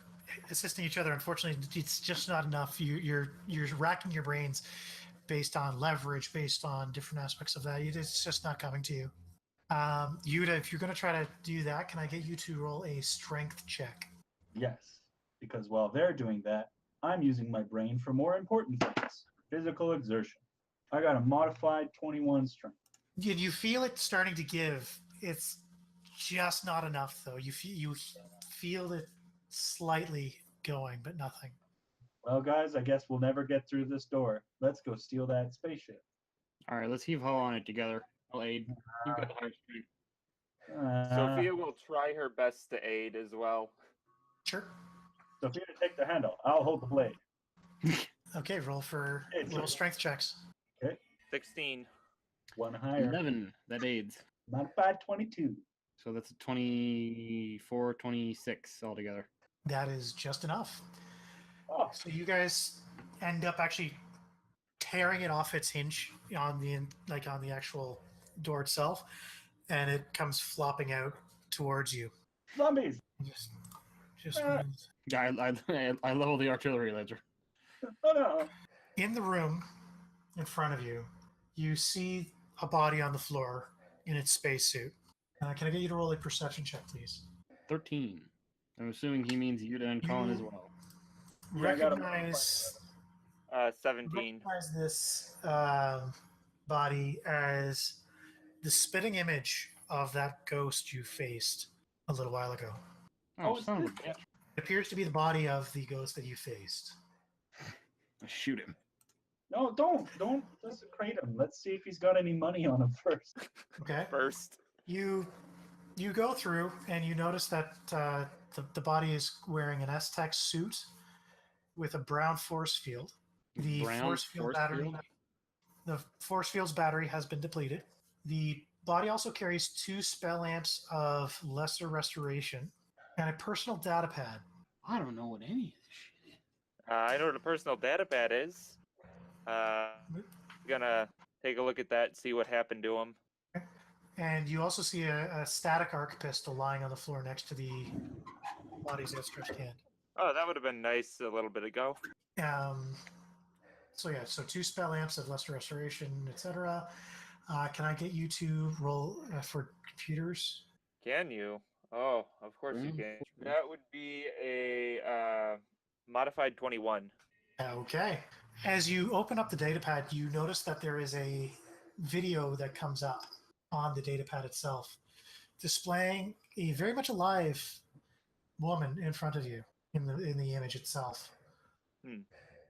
assisting each other, unfortunately, it's just not enough. You're racking your brains. based on leverage, based on different aspects of that. It's just not coming to you. Yudah, if you're going to try to do that, can I get you to roll a strength check? Yes, because while they're doing that, I'm using my brain for more important things. Physical exertion. I got a modified 21 strength. You feel it starting to give. It's just not enough, though. You feel it slightly going, but nothing. Well, guys, I guess we'll never get through this door. Let's go steal that spaceship. All right, let's heave ho on it together. I'll aid. You've got the higher strength. Sophia will try her best to aid as well. Sure. Sophia, take the handle. I'll hold the blade. Okay, roll strength checks. Okay. 16. One higher. 11. That aids. Modified 22. So that's a 24, 26 altogether. That is just enough. Oh, So you guys end up actually tearing it off its hinge on the actual door itself, and it comes flopping out towards you. zombies. Just Yeah, I level the artillery ledger. Oh, no. in the room in front of you, you see a body on the floor in its spacesuit. Can I get you to roll a perception check, please? 13. I'm assuming he means Yudah and Colin as well. Yeah, I got a Recognize 17. recognize this body as the spitting image of that ghost you faced a little while ago. Oh, it's son of a this bitch. It appears to be the body of the ghost that you faced. Shoot him. No, don't desecrate him. Let's see if he's got any money on him first. Okay. First. You go through and you notice that the body is wearing an S-Tech suit with a brown force field. The Brown force field battery. field? The force field's battery has been depleted. The body also carries 2 spell amps of lesser restoration and a personal data pad. I don't know what any of this shit is. I know what a personal data pad is. Gonna take a look at that, see what happened to him. And you also see a static arc pistol lying on the floor next to the body's outstretched hand. Oh, that would have been nice a little bit ago. So 2 spell amps of lesser restoration, etc. Can I get you to roll for computers? Can you? Oh, of course you can. That would be a modified 21. Okay. As you open up the datapad, you notice that there is a video that comes up on the datapad itself, displaying a very much alive woman in front of you in the image itself.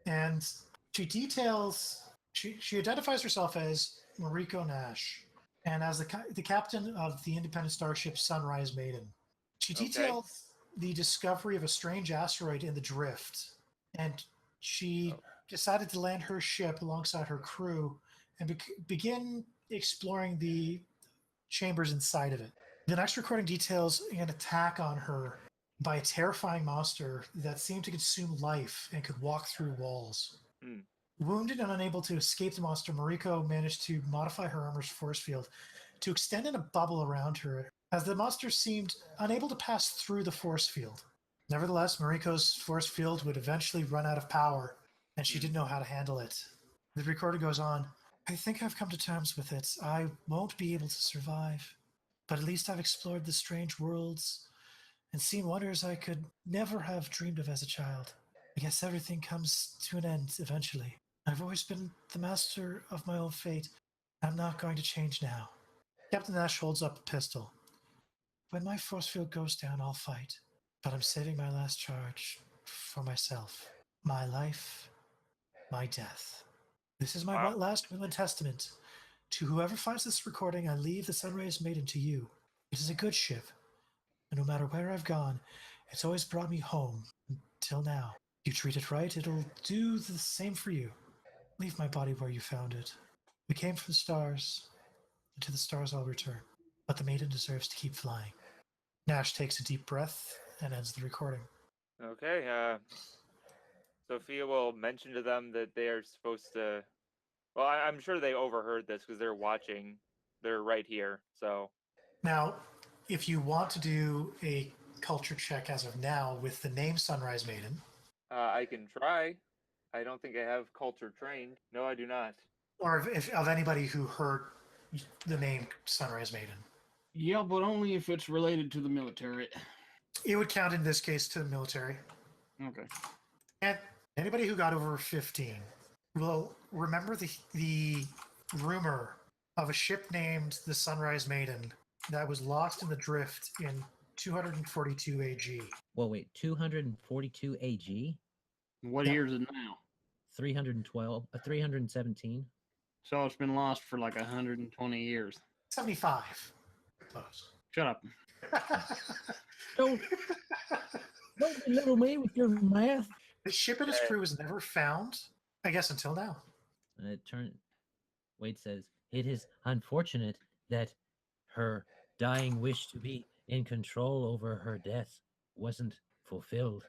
And she details, she identifies herself as Mariko Nash, and as the captain of the independent starship Sunrise Maiden. She details the discovery of a strange asteroid in the drift, and she decided to land her ship alongside her crew and begin exploring the chambers inside of it. The next recording details an attack on her by a terrifying monster that seemed to consume life and could walk through walls. Wounded and unable to escape the monster, Mariko managed to modify her armor's force field to extend in a bubble around her, as the monster seemed unable to pass through the force field. Nevertheless, Mariko's force field would eventually run out of power, and she didn't know how to handle it. The recorder goes on, I think I've come to terms with it. I won't be able to survive, but at least I've explored the strange worlds and seen wonders I could never have dreamed of as a child. I guess everything comes to an end eventually. I've always been the master of my own fate. I'm not going to change now. Captain Nash holds up a pistol. When my force field goes down, I'll fight. But I'm saving my last charge for myself. My life, my death. This is my last will and testament. To whoever finds this recording, I leave the Sunrise Maiden to you. It is a good ship, and no matter where I've gone, it's always brought me home until now. You treat it right, it'll do the same for you. Leave my body where you found it. We came from the stars, and to the stars I'll return. But the maiden deserves to keep flying. Nash takes a deep breath and ends the recording. Okay, Sophia will mention to them that they are supposed to... Well, I'm sure they overheard this because they're watching. They're right here, so... Now, if you want to do a culture check as of now with the name Sunrise Maiden... I can try. I don't think I have culture trained. No, I do not. Or if of anybody who heard the name Sunrise Maiden. Yeah, but only if it's related to the military. It would count in this case to the military. Okay. And anybody who got over 15 will remember the rumor of a ship named the Sunrise Maiden that was lost in the drift in 242 AG. Well, wait, 242 AG, What Yeah. year is it now? 312, 317. So it's been lost for like 120 years. 75. Close. Shut up. Don't belittle me with your math. The ship and its crew was never found, I guess, until now. Wade says, it is unfortunate that her dying wish to be in control over her death wasn't fulfilled.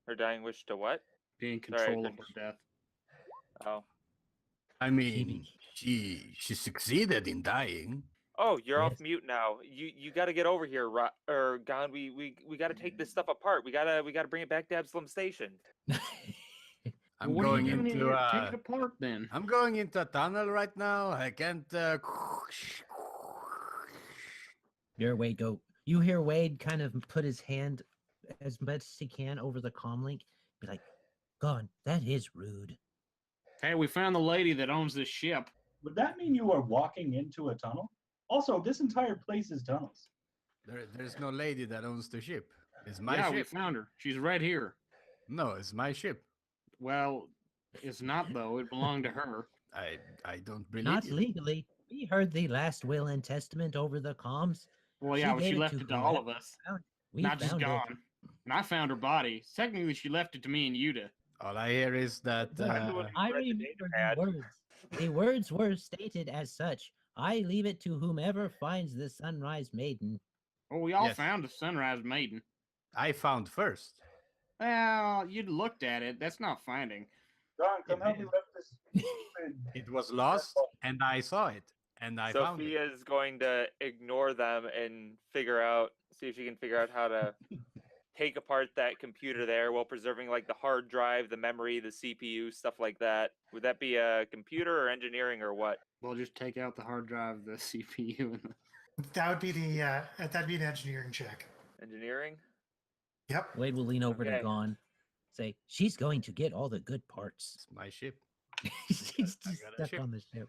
Her dying wish to what? Be in Sorry, control of couldn't- her death. Oh. I mean, she succeeded in dying. Oh, you're off Yes. mute now. You got to get over here, or Gon. We got to take this stuff apart. We gotta bring it back to Absalom Station. I'm What are going you doing into here? Take it apart then. I'm going into a tunnel right now. I can't. Your Wade go. You hear Wade kind of put his hand as much as he can over the comm link. Be like, "Gone. That is rude." Hey, we found the lady that owns this ship. Would that mean you are walking into a tunnel? Also, this entire place is tunnels. There's no lady that owns the ship. It's my Yeah, we ship. found her. She's right here. No, it's my ship. Well, it's not though. It belonged to her. I don't believe Not you. legally. We heard the last will and testament over the comms. Well, She yeah, but she gave it left to it to all of whoever us, We not just found it. Gon. And I found her body. Technically, she left it to me and Yudah. All I hear is that I read the remember data the pad. words. The words were stated as such. I leave it to whomever finds the Sunrise Maiden. Oh, we all Yes. found the Sunrise Maiden. I found first. Well, you looked at it. That's not finding. Don, come help me man. lift this stupid. It was lost, and I saw it, and I found it. Sophia is going to ignore them and see if she can figure out how to take apart that computer there while preserving like the hard drive, the memory, the CPU, stuff like that. Would that be a computer or engineering or what? We'll just take out the hard drive, the CPU, and That would be that'd be an engineering check. Engineering? Yep. Wade will lean over Okay. to Gon. Say, she's going to get all the good parts. It's my ship. She's just got a stuck ship. on the ship.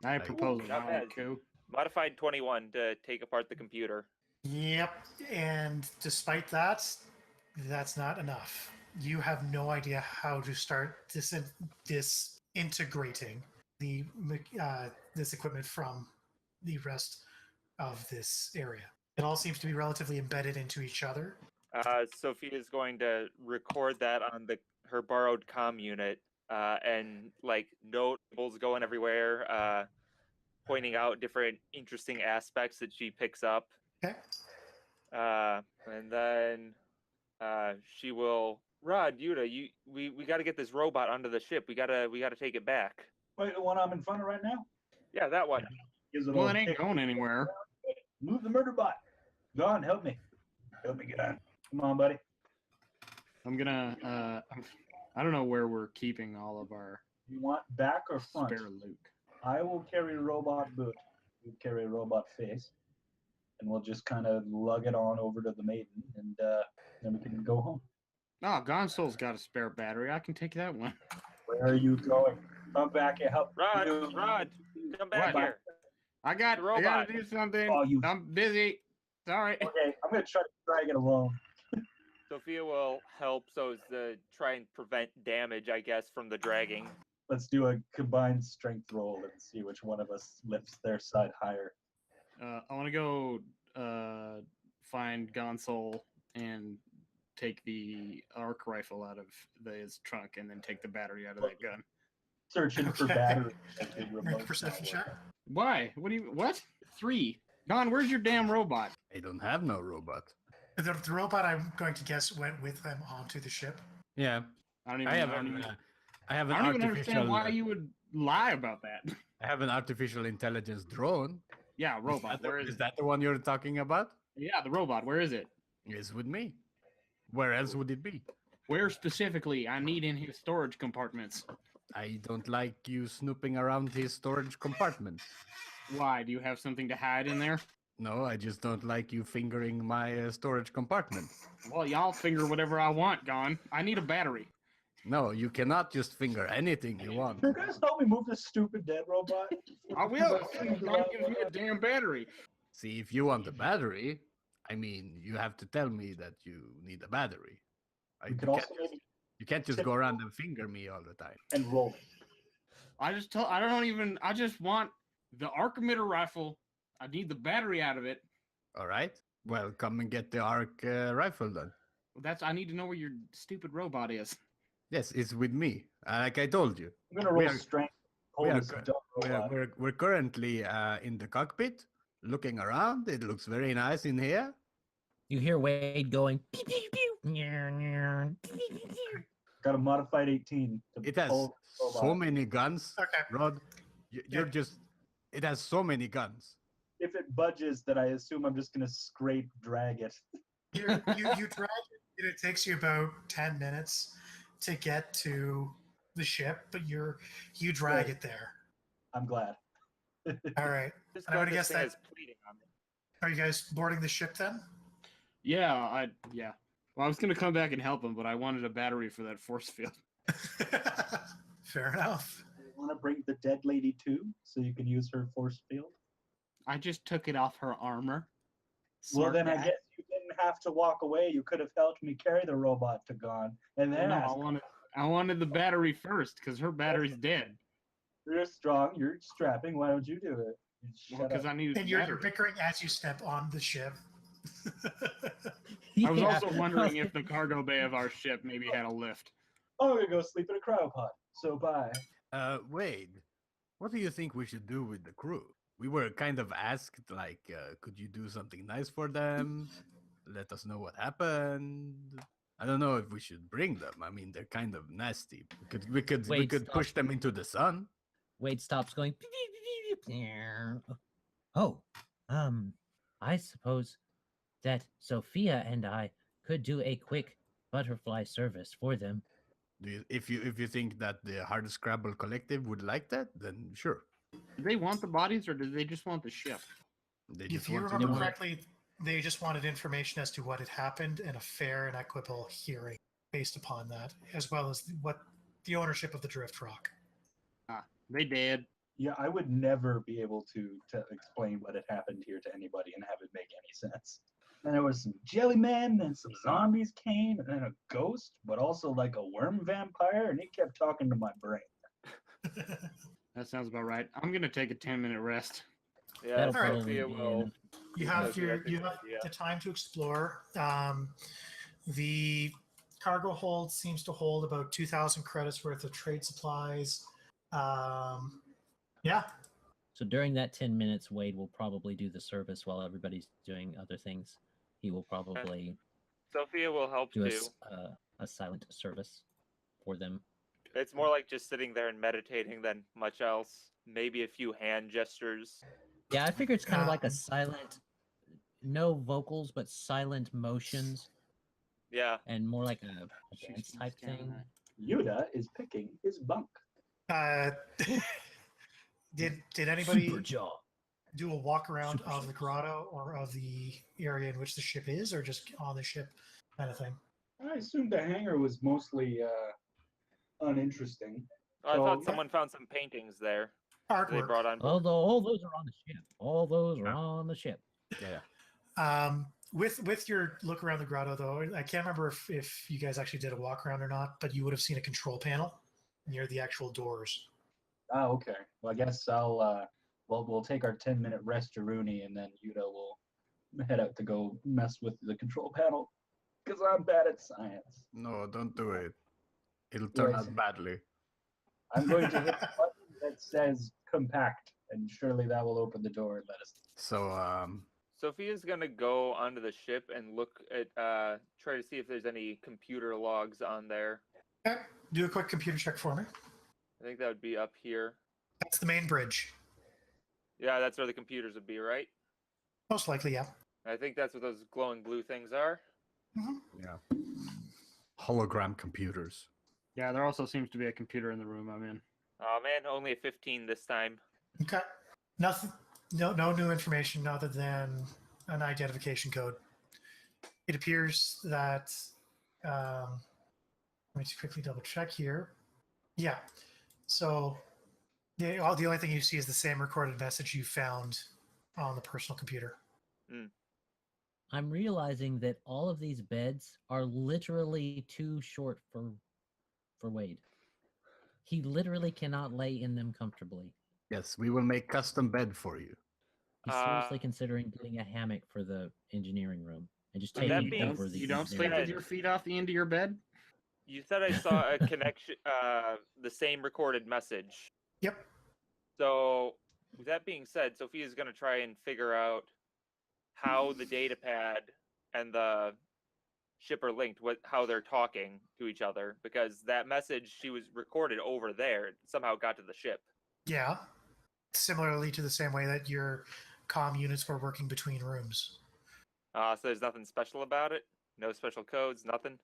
I Like, propose not a bad. coup. Modified 21 to take apart the computer. Yep. And despite that, that's not enough. You have no idea how to start disintegrating this equipment from the rest of this area. It all seems to be relatively embedded into each other. Sophia is going to record that on her borrowed comm unit, and like notables going everywhere, pointing out different interesting aspects that she picks up. Okay. And then she will, Rod, Yudah, we got to get this robot onto the ship. We gotta take it back. Wait, the one I'm in front of right now? Yeah, that one. Gives it Well, a it ain't kick. going anywhere. Move the murder bot. Gon, help me. Help me get on. Come on, buddy. I'm gonna. I don't know where we're keeping all of our You want back or front? spare loot. I will carry a robot boot. You carry a robot face. And we'll just kind of lug it on over to the maiden, and then we can go home. Oh, Gon-sol's got a spare battery. I can take that one. Where are you going? Come back and help. Rod, you. come back What? here. I The robot. gotta do something. Oh, you- I'm busy. Sorry. Okay, I'm gonna try to drag it alone. Sophia will help so as to try and prevent damage, I guess, from the dragging. Let's do a combined strength roll and see which one of us lifts their side higher. I want to go find Gon-sol and take the arc rifle out of his trunk, and then take the battery out of that gun. Searching for Okay. battery. Make a perception check. Why? What? 3. Gon, where's your damn robot? I don't have no robot. The robot, I'm going to guess, went with them onto the ship. Yeah, I don't even. I have I don't an, even, I have an I don't even artificial. understand why you would lie about that. I have an artificial intelligence drone. Yeah, robot. Where Is is it? that the one you're talking about? Yeah, the robot. Where is it? It's with me. Where else would it be? Where specifically? I need in his storage compartments. I don't like you snooping around his storage compartments. Why? Do you have something to hide in there? No, I just don't like you fingering my storage compartment. Well, y'all finger whatever I want, Gon. I need a battery. No, you cannot just finger anything you want. You guys help me move this stupid dead robot? I will. Gon gives me a damn battery. See, if you want the battery, I mean, you have to tell me that you need a battery. We could You also can't maybe You can't just go around and finger me all the time. and roll it. I just want the arc emitter rifle. I need the battery out of it. All right. Well, come and get the arc rifle then. I need to know where your stupid robot is. Yes, it's with me. Like I told you. I'm gonna We roll are- strength. we Hold are this good. dumb robot. We're currently in the cockpit, looking around. It looks very nice in here. You hear Wade going. Pew, pew, pew, nyeh, nyeh, pew, pew, pew, pew. Got a modified 18. To It has pull the so robot. many guns, Okay. Rod. You're just. It has so many guns. If it budges, then I assume I'm just gonna scrape drag it. You drag it, and it takes you about 10 minutes to get to the ship, but you drag Good. it there. I'm glad. All right. Just And I would this guess thing that- is pleading on me. Are you guys boarding the ship then? Yeah. Well, I was gonna come back and help him, but I wanted a battery for that force field. Fair enough. You want to bring the dead lady too, so you can use her force field? I just took it off her armor. Well, Smart then I guy. guess you didn't have to walk away. You could have helped me carry the robot to Gon, and then No, ask. I wanted the battery first because her battery's dead. You're strong. You're strapping. Why don't you do it? Shut Because up. I needed And the you're battery. bickering as you step on the ship. I was Yeah. also wondering if the cargo bay of our ship maybe had a lift. Oh, I'm gonna go sleep in a cryopod. So bye. Wade, what do you think we should do with the crew? We were kind of asked, like, could you do something nice for them? Let us know what happened. I don't know if we should bring them. I mean, they're kind of nasty. We could Wade, push stop. them into the sun. Wade stops going. "Pew, pew, pew, pew, pew." Oh, I suppose that Sophia and I could do a quick butterfly service for them. If you think that the Hard Scrabble Collective would like that, then sure. Do they want the bodies or do they just want the ship? They If just you want to remember know. correctly, they just wanted information as to what had happened and a fair and equitable hearing based upon that, as well as what the ownership of the Drift Rock. They did. Yeah, I would never be able to explain what had happened here to anybody and have it make any sense. And there was some jellymen and some zombies came and then a ghost, but also like a worm vampire, and it kept talking to my brain. That sounds about right. I'm gonna take a 10-minute rest. Yeah, That'll Alright. probably Sophia be will. in- You have That's a your good you have idea. the time to explore. The cargo hold seems to hold about 2,000 credits worth of trade supplies. Yeah, So during that 10 minutes, Wade will probably do the service while everybody's doing other things. He will probably Sophia will help do too. a silent service for them. It's more like just sitting there and meditating than much else. Maybe a few hand gestures. Yeah, I figure it's kind of like a Um, silent, no vocals, but silent motions, Yeah. and more like a dance type thing. Yudah is picking his bunk. did anybody Super jaw. do a walk around Super of the ships. grotto or of the area in which the ship is, or just on the ship kind of thing? I assumed the hangar was mostly uninteresting. I So, thought yeah. someone found some paintings there that they Artwork. brought on board. Although all those are on the ship. All those are on the ship. Yeah. With your look around the grotto, though, I can't remember if you guys actually did a walk around or not, but you would have seen a control panel near the actual doors. Oh, okay. Well, I guess we'll take our 10-minute rest to Rooney, and then Yudah will head out to go mess with the control panel, because I'm bad at science. No, don't do it. It'll turn Yes. out badly. I'm going to hit the button that says compact, and surely that will open the door and let us. So, Sophia's gonna go onto the ship and look at try to see if there's any computer logs on there. Okay. Do a quick computer check for me. I think that would be up here. That's the main bridge. Yeah, that's where the computers would be, right? Most likely, yeah. I think that's what those glowing blue things are. yeah. Hologram computers. Yeah, there also seems to be a computer in the room I'm in. Oh man, only a 15 this time. Okay. Nothing. No new information other than an identification code. It appears that. Let me just quickly double check here. Yeah. So the only thing you see is the same recorded message you found on the personal computer. I'm realizing that all of these beds are literally too short for Wade. He literally cannot lay in them comfortably. Yes, we will make custom bed for you. He's seriously Uh, considering getting a hammock for the engineering room and just But that taking being over the. You don't sleep engineering with said- your feet off the end of your bed? You said I saw a connection, the same recorded message. Yep. So, with that being said, Sophia's going to try and figure out how the data pad and the ship are linked, how they're talking to each other, because that message she was recorded over there somehow got to the ship. Yeah. Similarly to the same way that your comm units were working between rooms. So there's nothing special about it? No special codes, nothing?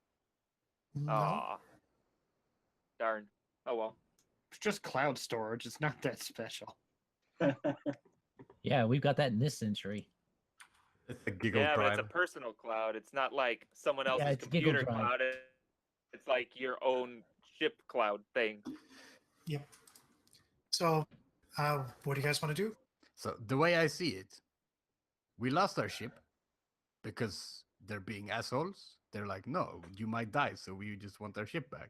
No. Aw. Darn. Oh well. It's just cloud storage. It's not that special. Yeah, we've got that in this century. It's a giggle Yeah, but drive. it's a personal cloud. It's not like someone else's it's Giggle computer Drive. cloud. It's like your own ship cloud thing. Yep. So, what do you guys want to do? So the way I see it, we lost our ship because they're being assholes. They're like, no, you might die, so we just want our ship back.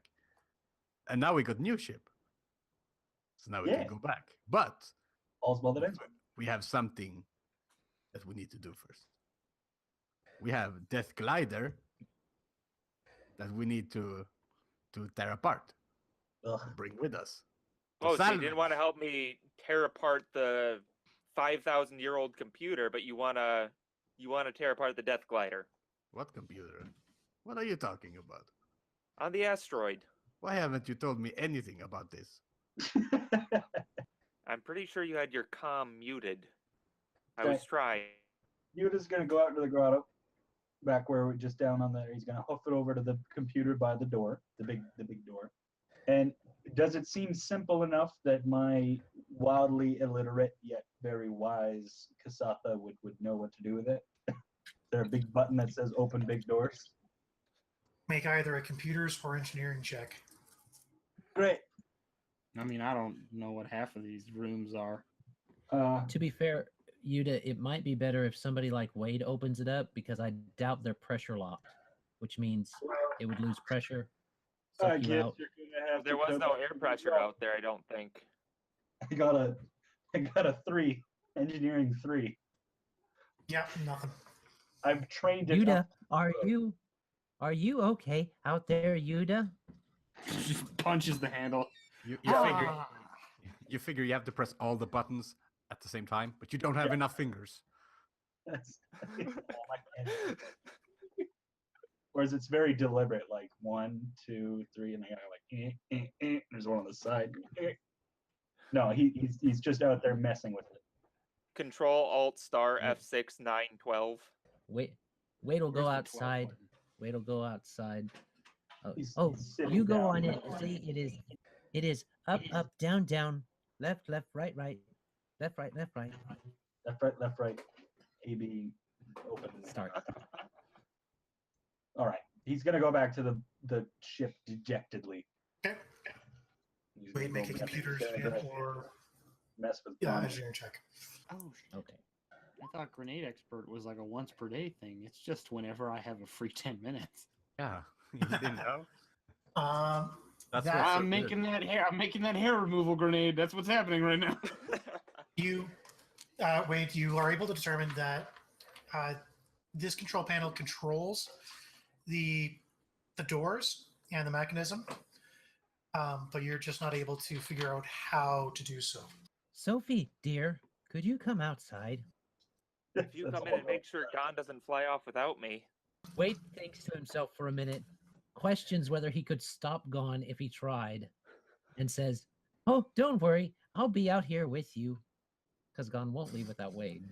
And now we got new ship. So now we Yeah. can go back. But All's well that ends. we have something that we need to do first. We have Death Glider that we need to tear apart, Ugh. bring with us. Oh, so you Salvage. didn't want to help me tear apart the 5,000-year-old computer, but you wanna tear apart the Death Glider What computer? What are you talking about? on the asteroid. Why haven't you told me anything about this? I'm pretty sure you had your comm muted. I Okay. was trying. Yudah's gonna go out into the grotto, back where we're just down on there. He's gonna hoof it over to the computer by the door, the big door. And does it seem simple enough that my wildly illiterate yet very wise Kasatha would know what to do with it? Is there a big button that says "Open big doors"? Make either a computers or engineering check. Great. I mean, I don't know what half of these rooms are. To be fair, Yudah, it might be better if somebody like Wade opens it up because I doubt they're pressure locked, which means it would lose pressure. I Suck you guess out. you're gonna have There to was come no back air to pressure the- out there, I don't think. I got a 3, engineering 3. Yeah, nothing. I'm trained Yudah, enough. are you okay out there, Yudah? Just punches the handle. You Ah. figure you have to press all the buttons at the same time, but you don't have enough fingers. That's all I can. Whereas it's very deliberate, like 1, 2, 3, and I gotta like, there's one on the side. No, he's just out there messing with it. Control Alt Star Yeah. F6 912. Wade will go Where's the 12 outside. button? Wade will go outside. He's Oh, sitting you go down. on it. See, it is up, up, down, down, left, left, right, right, left, right, left, right. Left, right, A, B, open. Start. All right, he's gonna go back to the ship dejectedly. Okay. He's gonna Wade, make a go back- computers he's gonna go or mess with yeah, Gon. engineering check. Oh, Okay. I thought Grenade Expert was like a once per day thing. It's just whenever I have a free 10 minutes. Yeah, you didn't know. That's That- what's so I'm good. making that hair. I'm making that hair removal grenade. That's what's happening right now. You, Wade, you are able to determine that this control panel controls the doors and the mechanism, but you're just not able to figure out how to do so. Sophie, dear, could you come outside? If you That's come in all and make sure Gon doesn't fly off without me. Wade thinks to himself for a minute, questions whether he could stop Gon if he tried, and says, "Oh, don't worry, I'll be out here with you." Because Gon won't leave without Wade.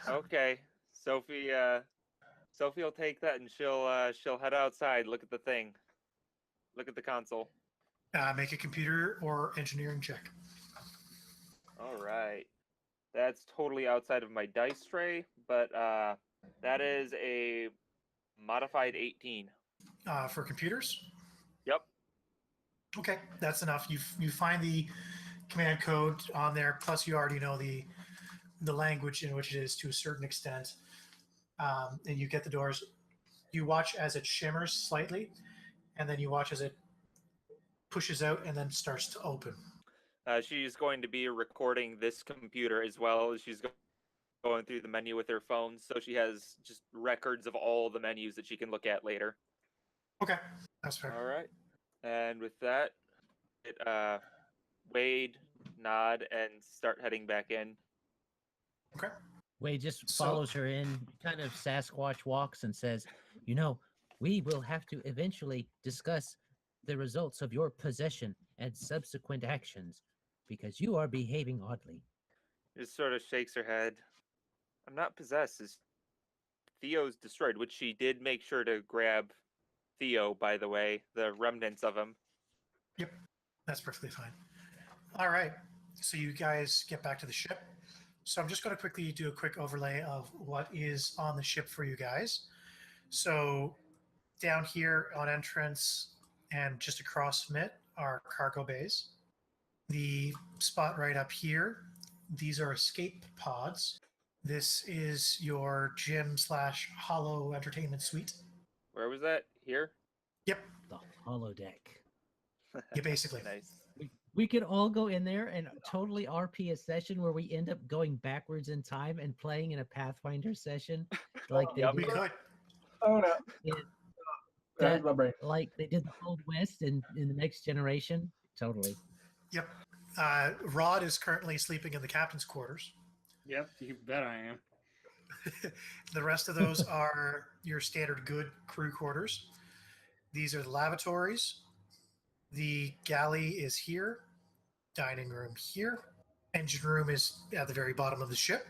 Okay, Sophie will take that and she'll head outside. Look at the thing. look at the console. Make a computer or engineering check. All right. That's totally outside of my dice tray, but that is a modified 18. For computers? Yep. Okay, that's enough. You find the command code on there, plus you already know the language in which it is to a certain extent, and you get the doors. You watch as it shimmers slightly, and then you watch as it pushes out and then starts to open. She's going to be recording this computer as well as she's going through the menu with her phone, so she has just records of all the menus that she can look at later. Okay, that's fair. All right. And with that, Wade, nod, and start heading back in. Okay. Wade just So- follows her in, kind of Sasquatch walks and says, we will have to eventually discuss the results of your possession and subsequent actions because you are behaving oddly. Just sort of shakes her head. I'm not possessed. Theo's destroyed, which she did make sure to grab Theo, by the way, the remnants of him. Yep, that's perfectly fine. All right, so you guys get back to the ship. So I'm just going to quickly do a quick overlay of what is on the ship for you guys. So down here on entrance and just across from it are cargo bays. The spot right up here, these are escape pods. This is your gym / hollow entertainment suite. Where was that? Here? Yep, The holodeck. yeah, basically. Nice. We could all go in there and totally RP a session where we end up going backwards in time and playing in a Pathfinder session, like they Yep. We did. could. Oh no. in- That that- my brain. like they did the Old West in the Next Generation. Totally. Yep. Rod is currently sleeping in the captain's quarters. Yep, you bet I am. The rest of those are your standard good crew quarters. These are the lavatories. The galley is here. Dining room here. Engine room is at the very bottom of the ship.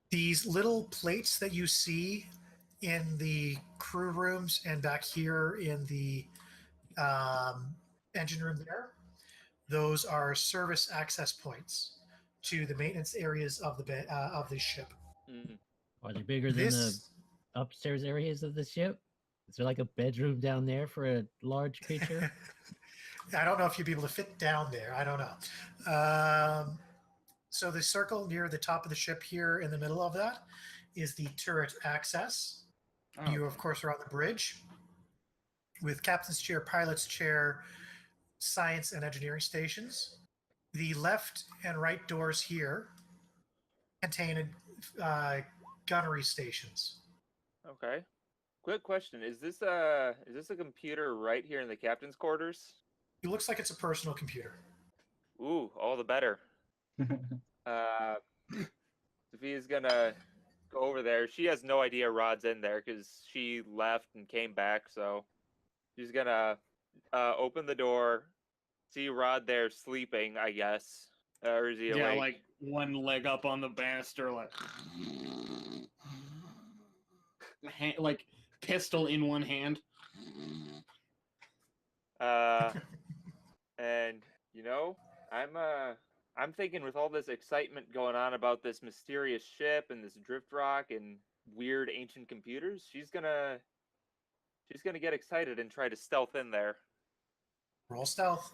These little plates that you see in the crew rooms and back here in the engine room there, those are service access points to the maintenance areas of the ship. Mm. Are they bigger than the This upstairs areas of the ship? Is there like a bedroom down there for a large creature? I don't know if you'd be able to fit down there. I don't know. So the circle near the top of the ship here in the middle of that is the turret access. Oh, You, of course, are on the bridge with captain's chair, pilot's chair, science and engineering stations. The left and right doors here contain gunnery stations. Okay. Quick question: Is this a computer right here in the captain's quarters? It looks like it's a personal computer. Ooh, all the better. Sophia's gonna go over there. She has no idea Rod's in there because she left and came back. So she's gonna open the door, see Rod there sleeping, I guess, or is he yeah, awake? like one leg up on the banister, like like pistol in one hand. And I'm thinking with all this excitement going on about this mysterious ship and this drift rock and weird ancient computers, she's gonna get excited and try to stealth in there. Roll stealth.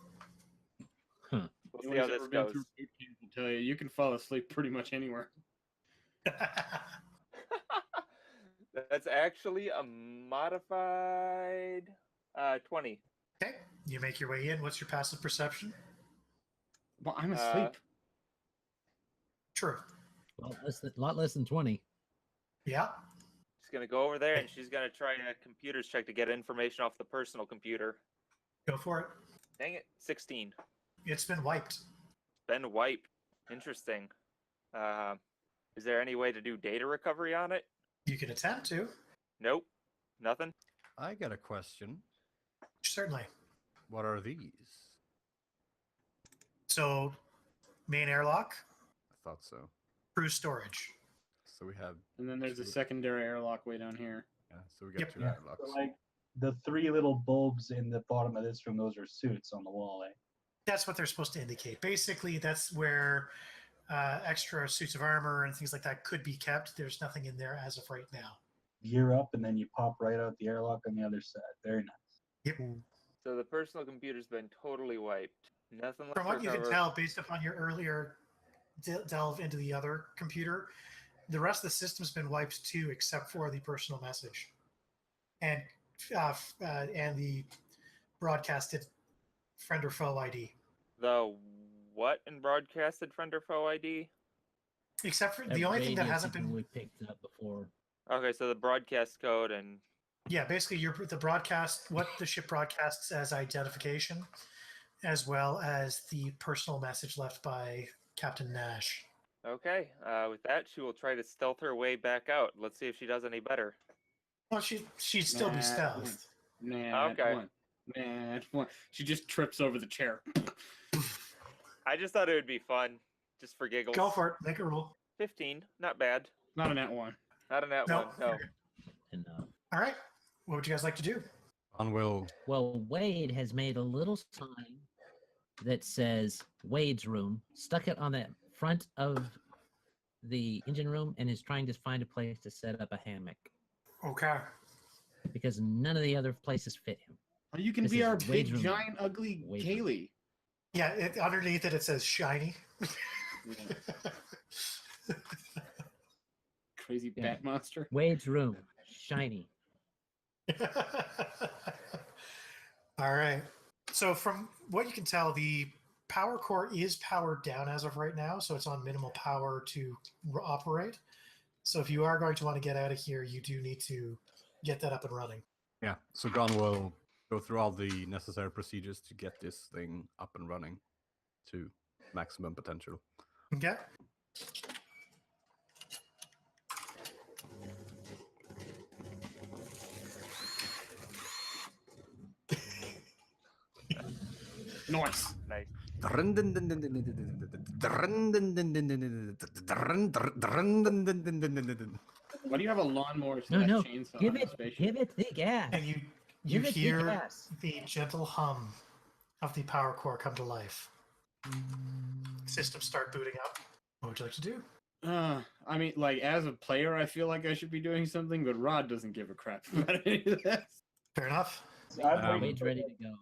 We'll see how Anyone's this ever been goes. through boot camp will tell you can fall asleep pretty much anywhere. That's actually a modified 20. Okay, you make your way in. What's your passive perception? Well, I'm asleep. True. Well, lot less than 20. Yeah. She's gonna go over there and she's gonna try a computer's check to get information off the personal computer. Go for it. Dang it, 16. It's been wiped. Been wiped. Interesting. Is there any way to do data recovery on it? You can attempt to. Nope. Nothing. I got a question. Certainly. What are these? So, main airlock, I thought so. crew storage. So we have And then there's a secondary airlock way down here. so we got Yep. two Yeah. airlocks. So like the 3 little bulbs in the bottom of this room, those are suits on the wall, eh? That's what they're supposed to indicate. Basically, that's where extra suits of armor and things like that could be kept. There's nothing in there as of right now. Gear up, and then you pop right out the airlock on the other side. Very nice. Yep. So the personal computer's been totally wiped. Nothing left From to what you can recover. tell, based upon your earlier delve into the other computer, the rest of the system's been wiped too, except for the personal message and the broadcasted friend or foe ID. The what in broadcasted friend or foe ID? Except for the only thing that hasn't been. We picked up before. Okay, so the broadcast code and Yeah, basically the broadcast, what the ship broadcasts as identification, as well as the personal message left by Captain Nash. okay. With that, she will try to stealth her way back out. Let's see if she does any better. Well, she'd still be stealth. Okay. One. She just trips over the chair. I just thought it would be fun, just for giggles. Go for it. Make a roll. 15, not bad. Not a nat one. Not a nat No. one. No. And All right. What would you guys like to do? Gon will. well, Wade has made a little sign that says Wade's room, stuck it on the front of the engine room, and is trying to find a place to set up a hammock Okay. because none of the other places fit him. Or you can This be is our big, Wade's room. giant, ugly Wade's room. Kaylee. Yeah, underneath it says shiny. Crazy Yeah. bat monster. Wade's room, shiny. All right. So from what you can tell, the power core is powered down as of right now, so it's on minimal power to operate. So if you are going to want to get out of here, you do need to get that up and running. Yeah, so Gon will go through all the necessary procedures to get this thing up and running to maximum potential. Okay. Nice. Nice. Why do you have a lawnmower to No, that no. chainsaw Give in the it, spaceship? give it the gas. And you Give it the hear gas. the gentle hum of the power core come to life. Systems start booting up. What would you like to do? I mean, like, as a player, I feel like I should be doing something, but Rod doesn't give a crap about any of this. Fair enough. So I'm waiting Wade's for ready to go.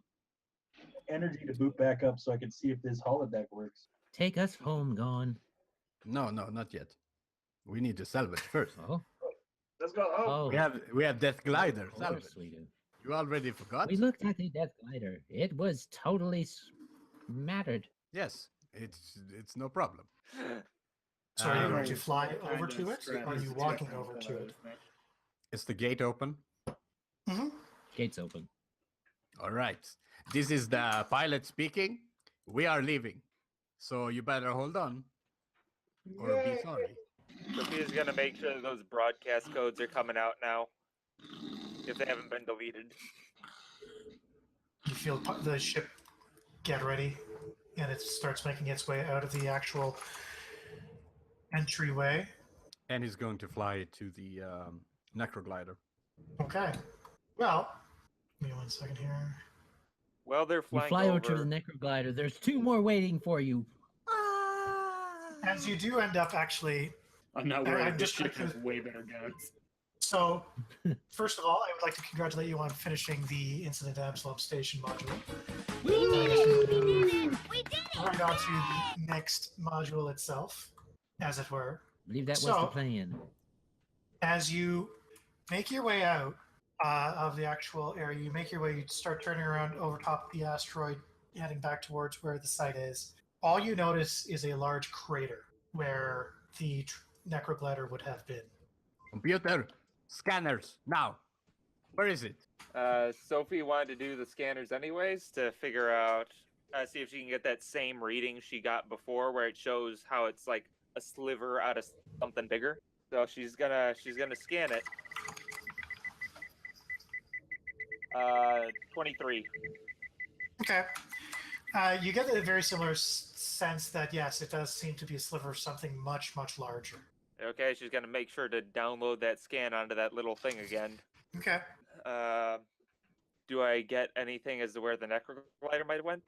energy to boot back up so I can see if this holodeck works. Take us home, Gon. No, not yet. We need to salvage first. Oh, Let's go. Oh, We have Death Glider. of Salvage. course we do. You already forgot? We looked at the Death Glider. It was totally mattered. Yes, it's no problem. So are you Um, going to fly Kinda over to it, or are you walking over to it? Is the gate open? Mm-hmm. Gates open. All right. This is the pilot speaking. We are leaving. So you better hold on or be sorry. Sophia's gonna make sure that those broadcast codes are coming out now, if they haven't been deleted. You feel the ship get ready, and it starts making its way out of the actual entryway. And he's going to fly it to the Necroglider. Okay. Well, give me 1 second here. Well, they're You flying fly over. over to the Necroglider. There's 2 more waiting for you. As you do end up actually. I'm not I'm worried. This just ship has gonna- way better guns. So, first of all, I would like to congratulate you on finishing the Incident Absalom Station module. We did it! Right on to the next module itself, as it were. I believe that was So- the plan. As you make your way out of the actual area, you make your way, you start turning around over top of the asteroid, heading back towards where the site is. All you notice is a large crater where the Necroglider would have been. Computer, scanners, now. Where is it? Sophie wanted to do the scanners anyways to figure out, see if she can get that same reading she got before, where it shows how it's like a sliver out of something bigger. So she's gonna scan it. 23. Okay. You get a very similar sense that, yes, it does seem to be a sliver of something much, much larger. Okay, she's gonna make sure to download that scan onto that little thing again. Okay. Do I get anything as to where the necroglider might have went?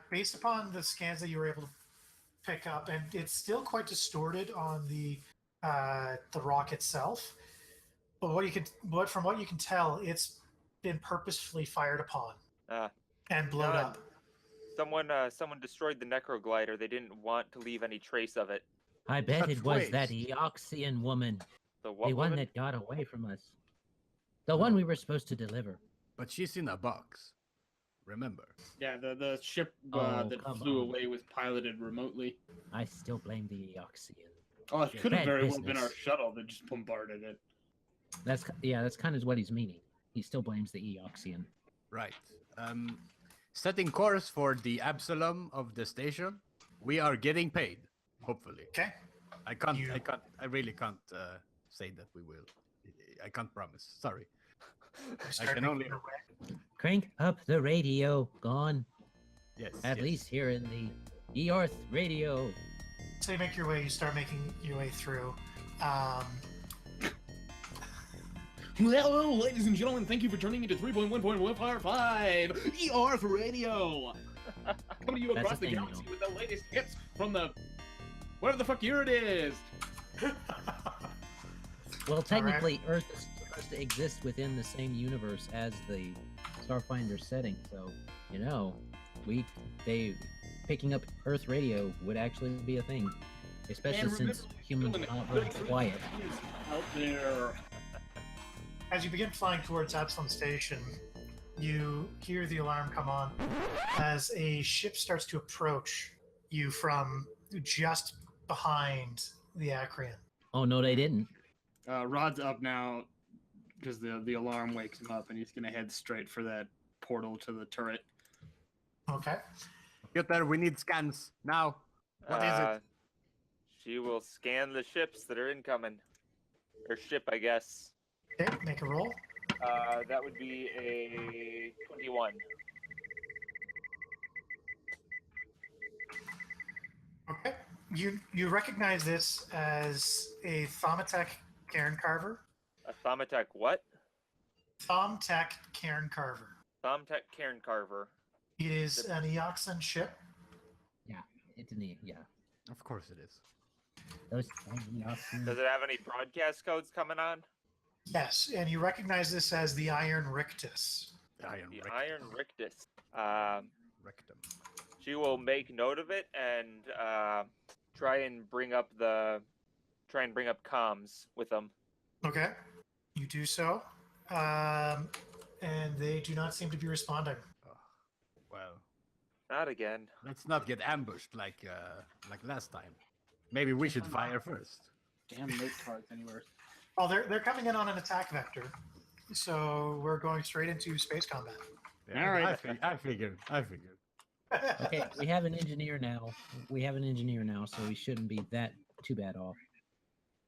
Based upon the scans that you were able to pick up, and it's still quite distorted on the rock itself. But from what you can tell, it's been purposefully fired upon and blown up. Someone destroyed the necroglider. They didn't want to leave any trace of it. I bet Such it was that waste. Eoxian woman. The what The one woman? that got away from us. The one we were supposed to deliver. But she's in a box. Remember. Yeah, the ship Oh, that come flew on. away was piloted remotely. I still blame the Eoxian. Oh, it Yeah, could have bad very well been our business. shuttle that just bombarded it. That's kind of what he's meaning. He still blames the Eoxian. Right. Setting course for the Absalom of the station. We are getting paid. Hopefully. Okay. I really can't say that we will. I can't promise. Sorry. Start can making only- your way. Crank up the radio, Gon. Yes. At yes. least here in the Earth radio. So you make your way. You start making your way through. Hello, ladies and gentlemen. Thank you for tuning into 3.1.155 ERF Radio. Coming to you That's across a the thing, galaxy though. with the latest hits from the whatever the fuck year it is. Well, technically, Earth is supposed to exist within the same universe as the Starfinder setting, so picking up Earth radio would actually be a thing, especially And since remember, humans are not very quiet. Out there. As you begin flying towards Absalom Station, you hear the alarm come on as a ship starts to approach you from just behind the Acrian. Oh no, they didn't. Rod's up now because the alarm wakes him up, and he's gonna head straight for that portal to the turret. Okay. Get there. We need scans now. What is it? She will scan the ships that are incoming. Or ship, I guess. Okay, make a roll. That would be a 21. Okay. You recognize this as a Thaumatek Cairn Carver. A Thaumatek what? Thaumatek Cairn Carver. Thaumatek Cairn Carver. It is an Eoxian ship. It didn't. Yeah. Of course it is. Those. Does it have any broadcast codes coming on? Yes, and you recognize this as the Iron Rictus. Iron The rectum. Iron Rictus. Rectum. She will make note of it and try and bring up comms with them. Okay. You do so. And they do not seem to be responding. Well, Not again. let's not get ambushed like last time. Maybe we should fire first. Damn note cards anywhere. Oh, they're coming in on an attack vector. So we're going straight into space combat. Yeah, All right. I figured. Okay, we have an engineer now. So we shouldn't be that too bad off.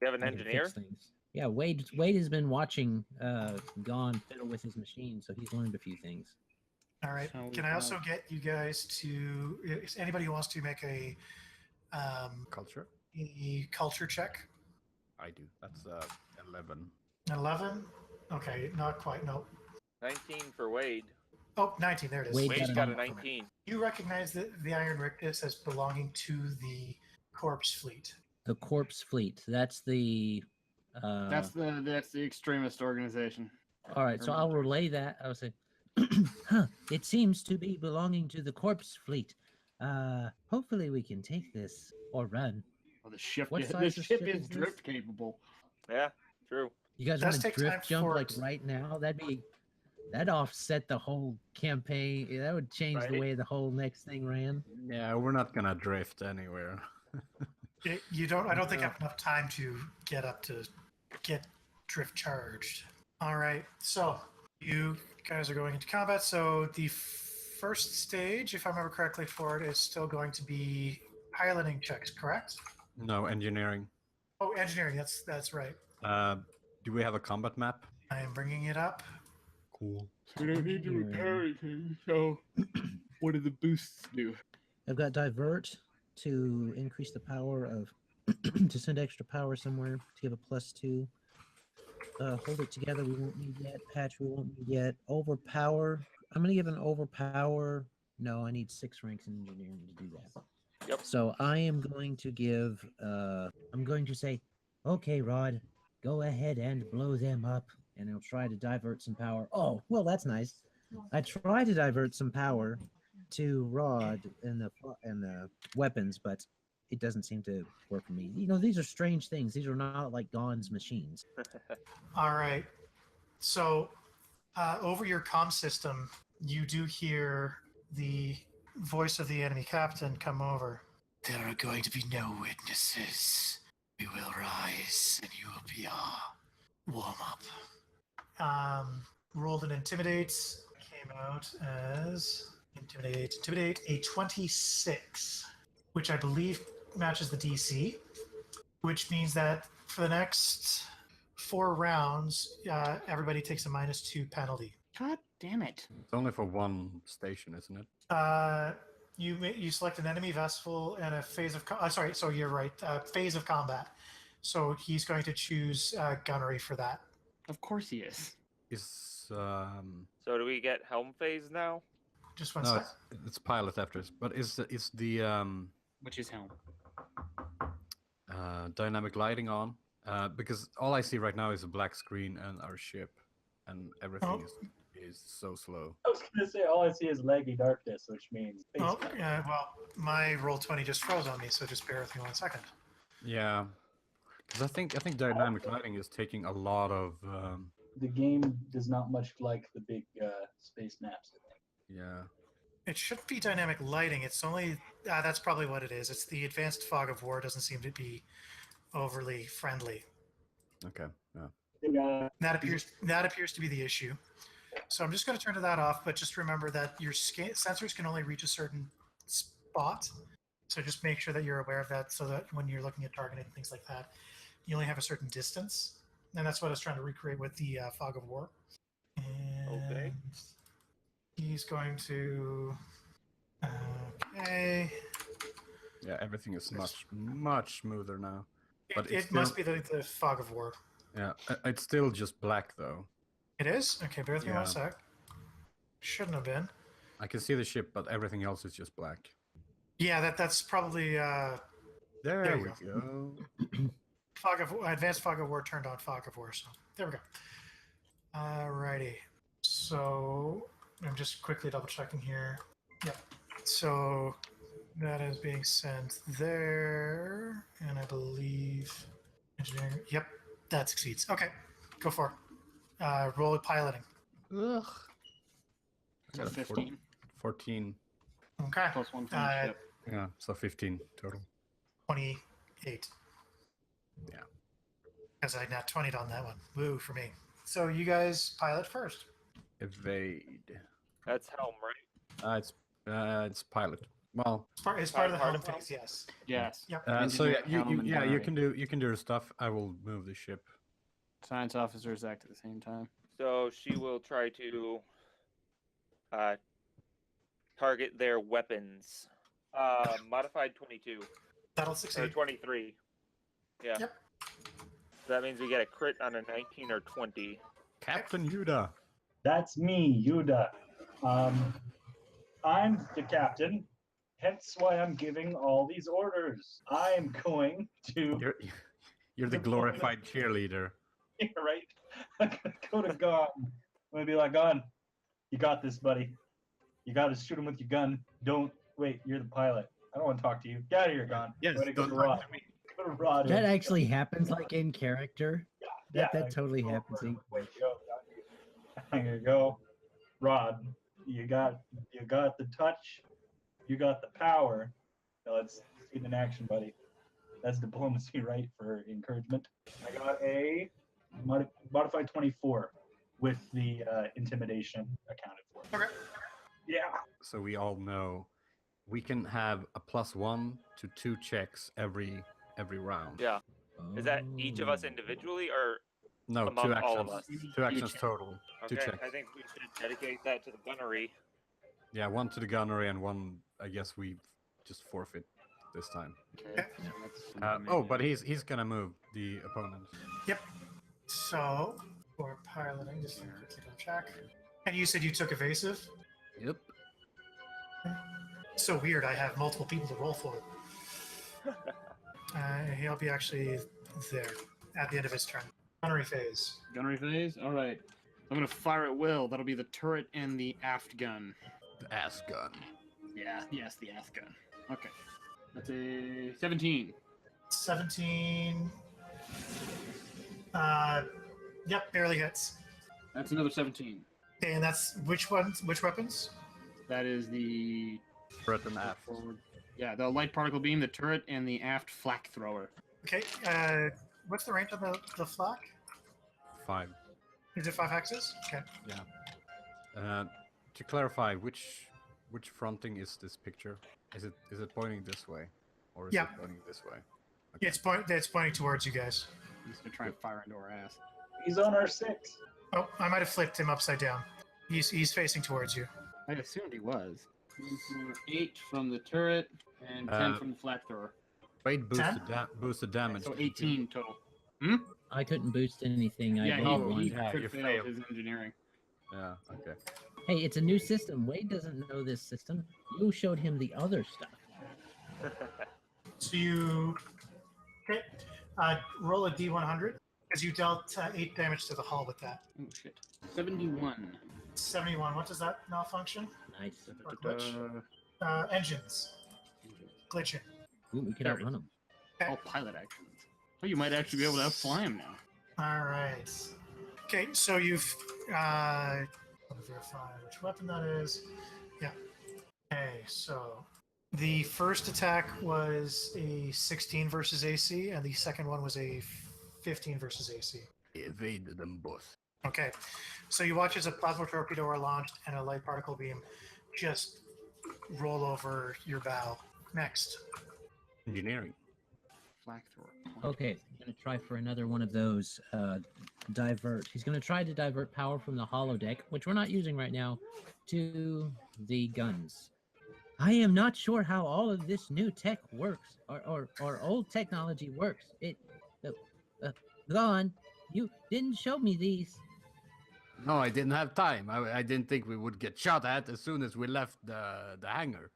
You have an I can fix engineer? things. Yeah, Wade has been watching Gon fiddle with his machine, so he's learned a few things. All right. So we Can I also have- get you guys to, if anybody who wants to make a Culture. culture check? I do. That's 11. 11? Okay, not quite. No. 19 for Wade. Oh, 19. There it is. Wade Wade's got got a a 19. You recognize the Iron Rictus as belonging to the Corpse Fleet. The Corpse Fleet. That's the. That's the extremist organization. All right, so I'll relay that. I'll say, huh, it seems to be belonging to the Corpse Fleet. Hopefully we can take this or run. Well, the ship What the size of ship ship is is this? drift capable. Yeah, true. You guys Does want to take time drift jump for like it. right now? That'd offset the whole campaign. That would change the Right. way the whole next thing ran. Yeah, we're not gonna drift anywhere. You don't. I don't think I have enough time to get drift charged. All right. So you guys are going into combat. So the first stage, if I remember correctly, for it is still going to be piloting checks. Correct? No engineering. Oh, engineering. That's right. Do we have a combat map? I am bringing it up. Cool. We don't need to repair anything. So, what do the boosts do? I've got divert to increase the power of to send extra power somewhere to give a +2. hold it together. We won't need yet. Patch. We won't need yet. Overpower. I'm gonna give an overpower. No, I need 6 ranks in engineering to do that. Yep. So I am going to give. I'm going to say, okay, Rod, go ahead and blow them up, and I'll try to divert some power. Oh, well, that's nice. I try to divert some power to Rod and the weapons, but it doesn't seem to work for me. You know, these are strange things. These are not like Gon's machines. All right. So, over your comm system, you do hear the voice of the enemy captain come over. There are going to be no witnesses. We will rise, and you will be our warm-up. Rolled an intimidate. Came out as intimidate a 26, which I believe matches the DC, which means that for the next 4 rounds, everybody takes a -2 penalty. God damn it. It's only for one station, isn't it? You select an enemy vessel and a phase of sorry, so you're right, phase of combat. So he's going to choose gunnery for that. Of course he is. Is So do we get helm phase now? Just one no, sec. it's pilot after this. But is the Which is helm. dynamic lighting on? Because all I see right now is a black screen and our ship, and everything is so slow. I was gonna say all I see is laggy darkness, which means space Oh, camp. yeah, well, my Roll20 just froze on me, so just bear with me 1 second. Yeah, because I think dynamic lighting is taking a lot of. The game does not much like the big space maps. I think. Yeah. It should be dynamic lighting. It's only that's probably what it is. It's the advanced fog of war doesn't seem to be overly friendly. Okay. Yeah. That appears to be the issue. So I'm just going to turn that off, but just remember that your sensors can only reach a certain spot. So just make sure that you're aware of that, so that when you're looking at targeting things like that, you only have a certain distance. And that's what I was trying to recreate with the fog of war. And Okay. he's going to. Okay. Yeah, everything is much smoother now. But It must be the fog of war. Yeah, it's still just black though. It is? Okay, bear with me Yeah. 1 sec. Shouldn't have been. I can see the ship, but everything else is just black. Yeah, that's probably There you we go. advanced fog of war turned on fog of war. So there we go. Alrighty. So I'm just quickly double checking here. Yep. So that is being sent there, and I believe engineering. Yep, that succeeds. Okay, go for it. Roll with piloting. Ugh. I So got a 15 14. Okay. plus 1 from the ship. Yeah, so 15 total. 28. Yeah. Because I nat 20'd on that one. Woo for me. So you guys pilot first. Evade. That's helm, right? It's pilot. Well, It's part of the Part helm of helm? phase, yes. Yes. Yep. so yeah, Engineer, helm, and you gunnery. can do your stuff. I will move the ship. Science officers act at the same time. So she will try to target their weapons. Modified 22 That'll or succeed. 23. Yeah. Yep. So that means we get a crit on a 19 or 20. Captain Yudah. That's me, Yudah. I'm the captain, hence why I'm giving all these orders. I'm going to You're the glorified cheerleader. right. I'm gonna go to Gon. I'm gonna be like, Gon, you got this, buddy. You gotta shoot him with your gun. Don't wait. You're the pilot. I don't want to talk to you. Get out of here, Gon. Yes, I'm gonna go don't to talk Rod. to me. Go to Rod. That actually happens like in character. Yeah, That like, totally go happens. for it. Wait, go. I'm gonna go. Rod, you got the touch. You got the power. Now let's see it in action, buddy. That's diplomacy, right? For encouragement. I got a modified 24 with the intimidation accounted for. Okay. Yeah. So we all know we can have a +1 to 2 checks every round. Yeah. Is that each of us Oh. individually or No, among 2 actions. all of us? 2 actions total. 2 Okay, checks. I think we should dedicate that to the gunnery. Yeah, 1 to the gunnery and 1. I guess we just forfeit this time. Okay. So that's But he's gonna move the opponent. Yep. So, for piloting, just quickly double check. And you said you took evasive? Yep. So weird, I have multiple people to roll for. He'll be actually there at the end of his turn. Gunnery phase. Gunnery phase? Alright. I'm going to fire at will. That'll be the turret and the aft gun. The ass gun. Yeah, yes, the aft gun. Okay. That's a 17. 17. Yep, barely hits. That's another 17. Okay, and that's which ones? Which weapons? That is the Turret and aft. forward. Yeah, the light particle beam, the turret, and the aft flak thrower. Okay, what's the range of the flak? 5. Is it 5 hexes? Okay. To clarify, which fronting is this picture? Is it pointing this way, or is Yeah. it pointing this way? Yeah, it's pointing towards you guys. He's going to try and fire into our ass. He's on our 6. Oh, I might have flipped him upside down. He's facing towards you. I assumed he was. 8 from the turret, and 10 from the flak thrower. Wait, boost 10? boost the damage. So 18 total. I couldn't boost anything. I Yeah, rolled he- one. Yeah, could you fail failed. his engineering. Yeah. Okay. Hey, it's a new system. Wade doesn't know this system. You showed him the other stuff. So you okay? Roll a d100 because you dealt 8 damage to the hull with that. Oh shit. 71. 71. What does that malfunction? Nice. Or glitch? Engines glitching. Ooh, we could outrun him. All pilot actions. Oh, you might actually be able to outfly him now. All right. Okay, so you've let me verify which weapon that is. Yeah. Okay, so the first attack was a 16 versus AC, and the second one was a 15 versus AC. Evaded them both. Okay, so you watch as a plasma torpedo are launched and a light particle beam just roll over your bow. Next. Engineering. Flak thrower. Okay, I'm gonna try for another one of those divert. He's gonna try to divert power from the holodeck, which we're not using right now, to the guns. I am not sure how all of this new tech works, or old technology works. Gon, you didn't show me these. No, I didn't have time. I didn't think we would get shot at as soon as we left the hangar.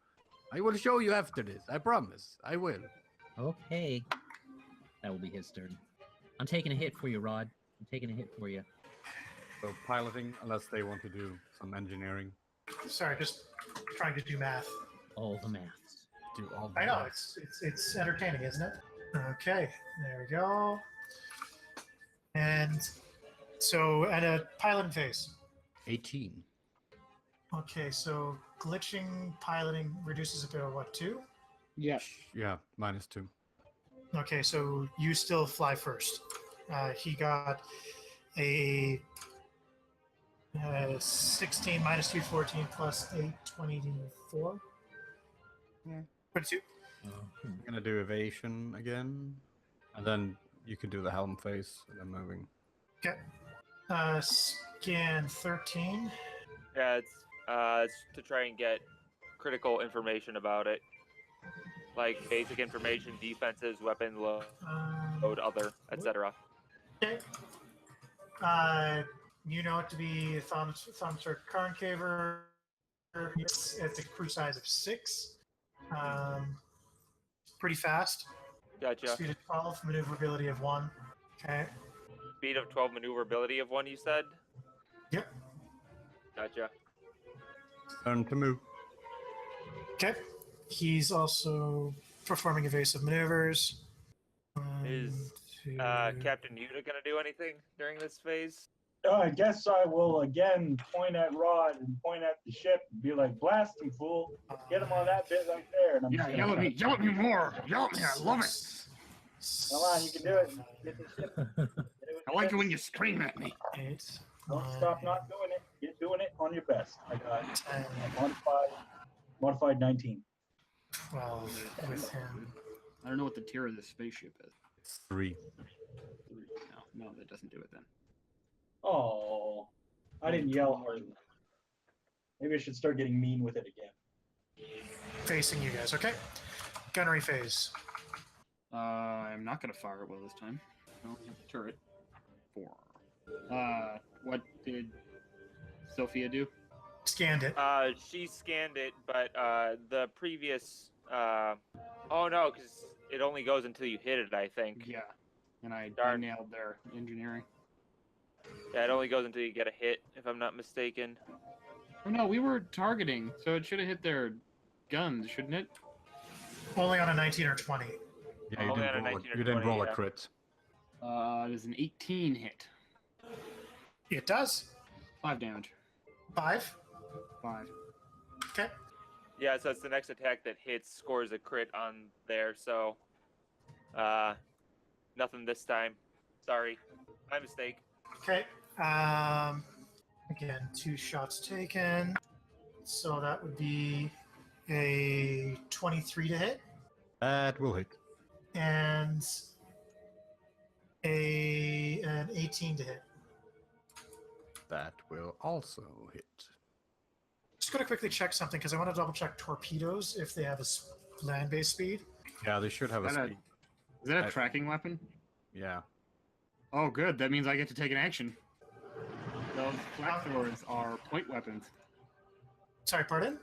I will show you after this. I promise. I will. Okay, that will be his turn. I'm taking a hit for you, Rod. I'm taking a hit for you. So piloting, unless they want to do some engineering. Sorry, just trying to do math. All the maths. Do all. I know it's entertaining, isn't it? Okay, there we go. And so at a piloting phase. 18. Okay, so glitching piloting reduces it to what, 2? Yeah. Yeah, -2. Okay, so you still fly first. He got a 16 minus 2, 14 plus 8, 24. Yeah. 22. I'm gonna do evasion again, and then you can do the helm phase and then moving. Okay. Scan 13. Yeah, it's to try and get critical information about it, like basic information, defenses, weapon load, other, etc. Okay. You know it to be Thomser Concaver. It's a crew size of 6. Pretty fast. Gotcha. Speed of 12, maneuverability of 1. Okay. Speed of 12, maneuverability of 1, you said? Yep. Gotcha. Turn to move. Okay. He's also performing evasive maneuvers. Is Captain Yudah gonna do anything during this phase? I guess I will again point at Rod and point at the ship and be like, blast him, fool. Get him on that bit right there. And I'm Yeah, just yell at gonna- me. Yell at me more. Yell at me. I love it. Come on, you can do it. Get the ship. Get it with I the like it ship. when you scream at me. 8. Don't stop not doing it. Get doing it on your best. I got 10, modified 19. 12 with him. I don't know what the tier of this spaceship is. It's 3. No, that doesn't do it then. Oh, I didn't yell hard enough. Maybe I should start getting mean with it again. Facing you guys, okay? Gunnery phase. I'm not gonna fire it well this time. I don't have the turret. 4. What did Sophia do? Scanned it. She scanned it, but the previous. Oh no, because it only goes until you hit it. I think. Yeah, and I Darn. nailed their engineering. Yeah, it only goes until you get a hit, if I'm not mistaken. Oh no, we were targeting, so it should have hit their guns, shouldn't it? Only on a 19 or 20. Yeah, you Only on a didn't roll, 19 or you didn't 20, roll a yeah. crit. It was an 18 hit. It does. 5 damage. 5. 5. Okay. Yeah, so it's the next attack that hits, scores a crit on there, so nothing this time. Sorry. My mistake. Okay. Again, 2 shots taken. So that would be a 23 to hit That will hit. and an 18 to hit. That will also hit. Just going to quickly check something because I want to double check torpedoes if they have a land-based speed. Yeah, they should have a Is that a- speed. Is that a I- tracking weapon? Yeah. Oh, good. That means I get to take an action. Those flak throwers are point weapons. Sorry, pardon?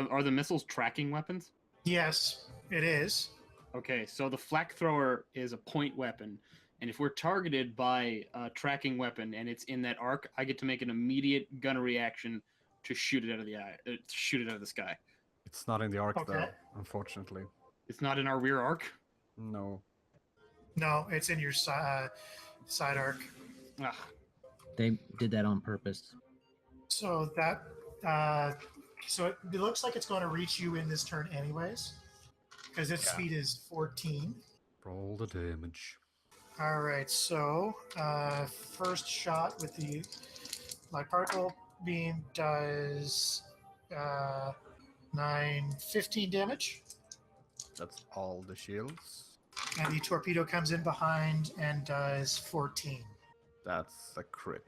Are the missiles tracking weapons? Yes, it is. Okay, so the flak thrower is a point weapon, and if we're targeted by a tracking weapon and it's in that arc, I get to make an immediate gunnery action to shoot it out of the sky. It's not in the arc Okay. though, unfortunately. It's not in our rear arc. No. No, it's in your side arc. Ugh. They did that on purpose. So that, so it looks like it's going to reach you in this turn anyways, because its Yeah. speed is 14. Roll the damage. All right, so first shot with the light particle beam does 15 damage, That's all the shields. and the torpedo comes in behind and does 14. That's a crit.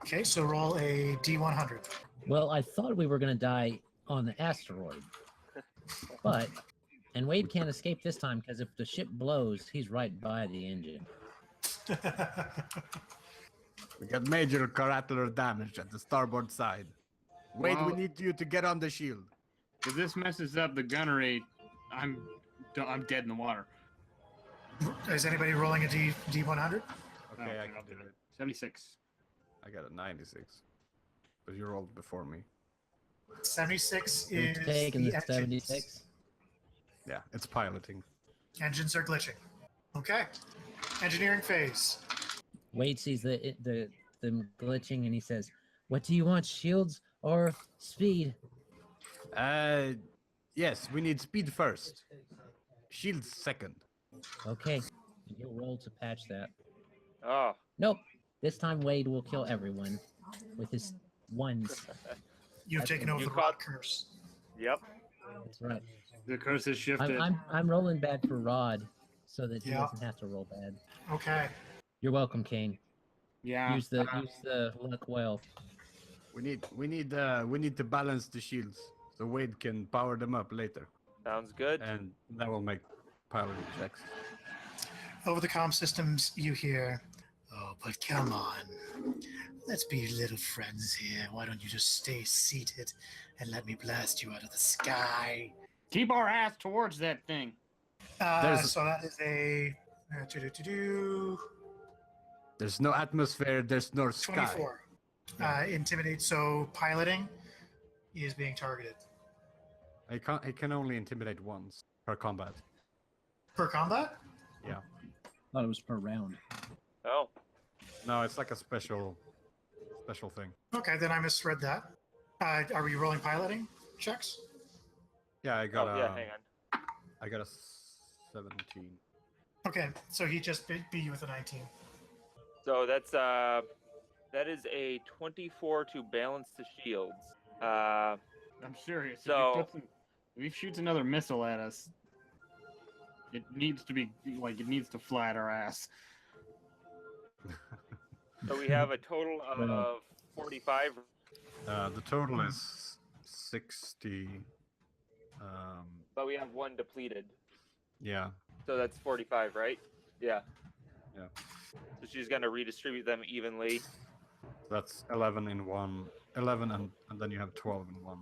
Okay, so roll a D100. Well, I thought we were going to die on the asteroid. And Wade can't escape this time because if the ship blows, he's right by the engine. We got major collateral damage at the starboard side. Wait, we Well- need you to get on the shield. If this messes up the gunnery, I'm dead in the water. Is anybody rolling a D100? Okay, I I'll can do do it. 76. I got a 96. But you rolled before me. 76 Who's is taking the the engines. 76? Yeah, it's piloting. Engines are glitching. Okay. Engineering phase. Wade sees the glitching and he says, "What do you want, shields or speed?" Yes, we need speed first. Shields second. Okay, you'll roll to patch that. Oh, Nope. This time Wade will kill everyone with his ones. You've taken over You the caught- rock curse. yep. That's right. The curse has shifted. I'm rolling bad for Rod, so that he Yeah. doesn't have to roll bad. Okay. You're welcome, Kane. Yeah. Use the luck well. We need to balance the shields so Wade can power them up later, Sounds good. and that will make piloting checks. Over the comm systems, you hear, "Oh, but come on. Let's be little friends here. Why don't you just stay seated and let me blast you out of the sky?" Keep our ass towards that thing. So that is a There's no atmosphere. There's no sky. 24. Intimidate. So piloting is being targeted He can only intimidate once per combat. per combat. Yeah. Thought it was per round. Oh, No, it's like a special thing. Okay, then I misread that. Are we rolling piloting checks? Yeah, I got yeah. Hang on. I got a 17. Okay, so he just beat you with a 19. So that is a 24 to balance the shields. I'm serious. So- If he shoots another missile at us, it needs to fly at our ass. So we have a total of 45. The total is 60. But we have one depleted. Yeah. So that's 45, right? Yeah. Yeah. So she's going to redistribute them evenly. That's 11 in one. 11 and then you have 12 in one.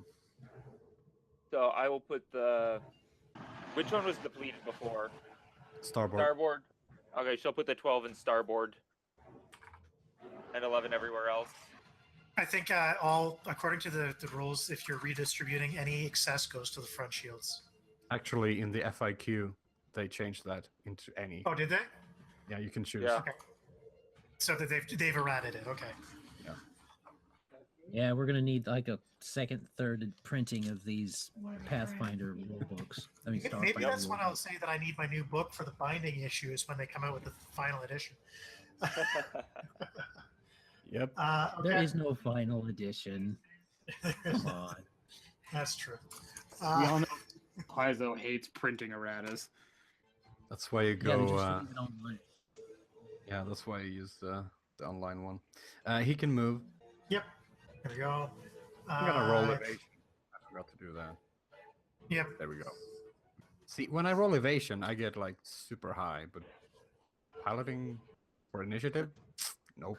So I will put the... Which one was depleted before? Starboard. Starboard? Okay, she'll put the 12 in starboard. And 11 everywhere else. I think all, according to the rules, if you're redistributing, any excess goes to the front shields. Actually, in the FIQ, they changed that into any. Oh, did they? Yeah, you can choose. Yeah. Okay. So that they've errated it. Okay. Yeah, we're gonna need like a second, third printing of these Pathfinder rule books. I mean, Maybe Starfinder that's rule when I'll books. say that I need my new book for the binding issues when they come out with the final edition. Yep. There Okay. is no final edition. Come on. That's true. We all know Paizo hates printing erratas. That's why you Yeah, they go. just leave it online. Yeah, that's why you use the online one. He can move. Yep. There we go. I'm gonna roll evasion. I forgot to do that. Yep. There we go. See, when I roll evasion, I get like super high, but piloting for initiative, nope.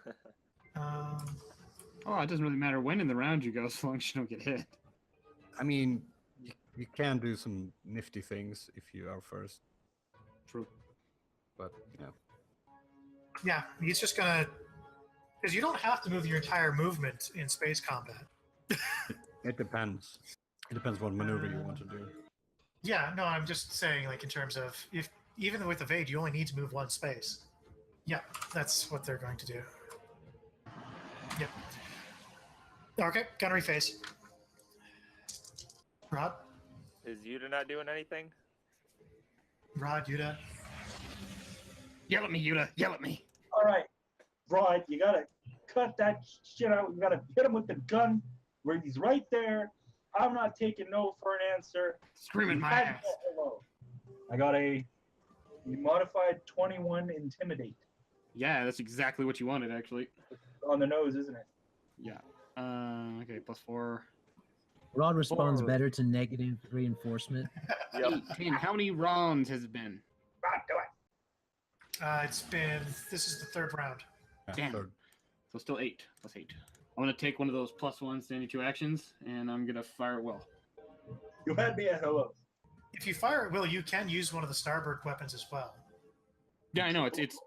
Oh, it doesn't really matter when in the round you go, as long as you don't get hit. I mean, you can do some nifty things if you are first, True. but yeah. Yeah, he's just gonna, because you don't have to move your entire movement in space combat. It depends. It depends what maneuver you want to do. Yeah, no, I'm just saying, like, in terms of, if even with evade, you only need to move one space. Yeah, that's what they're going to do. Yep. Okay, gunnery phase. Rod? Is Yudah not doing anything? Rod, Yudah? Yell at me, Yudah. Yell at me. All right, Rod, you gotta cut that shit out. You gotta hit him with the gun where he's right there. I'm not taking no for an answer. Scream in my Had ass. no hello. I got a modified 21 intimidate Yeah, that's exactly what you wanted, actually. on the nose, isn't it? Yeah. Okay, +4. Rod responds Or- better to negative reinforcement. Yep. 18. How many rounds has it been? Rod, do it. It's been, this is the third round. Yeah, Damn. third. So still 8. +8. I'm going to take one of those +1s to any 2 actions, and I'm going to fire it well. You had me at hello. If you fire at will, you can use one of the starboard weapons as well. Yeah, I know. It's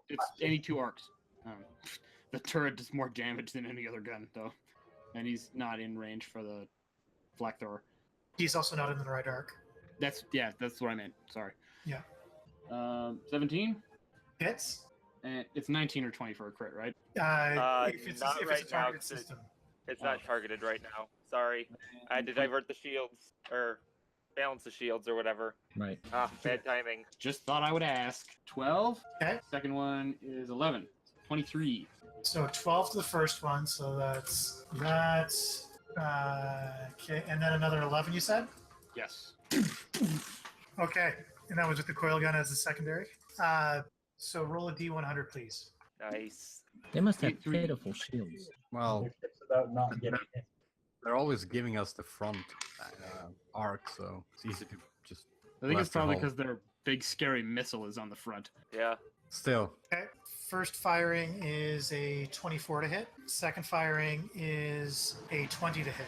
any 2 arcs. The turret does more damage than any other gun, though. And he's not in range for the flak thrower. He's also not in the right arc. That's what I meant. Sorry. Yeah. 17? Hits? And it's 19 or 20 for a crit, right? If it's not a right now, targeted 'cause it- system. It's not targeted right now. Sorry. I had to divert the shields, or balance the shields, or whatever. Right. Ah, bad timing. Just thought I would ask. 12. Okay. Second one is 11. 23. So 12 to the first one, so that's okay, and then another 11 you said? Yes. Okay, and that was with the coil gun as a secondary. So roll a d100, please. Nice. They must have 23. pitiful shields. Well, It's about not getting hit. they're always giving us the front arc, so it's easy to just. I think it's blast a probably hole. because their big scary missile is on the front. Yeah. Still, Okay, first firing is a 24 to hit. Second firing is a 20 to hit.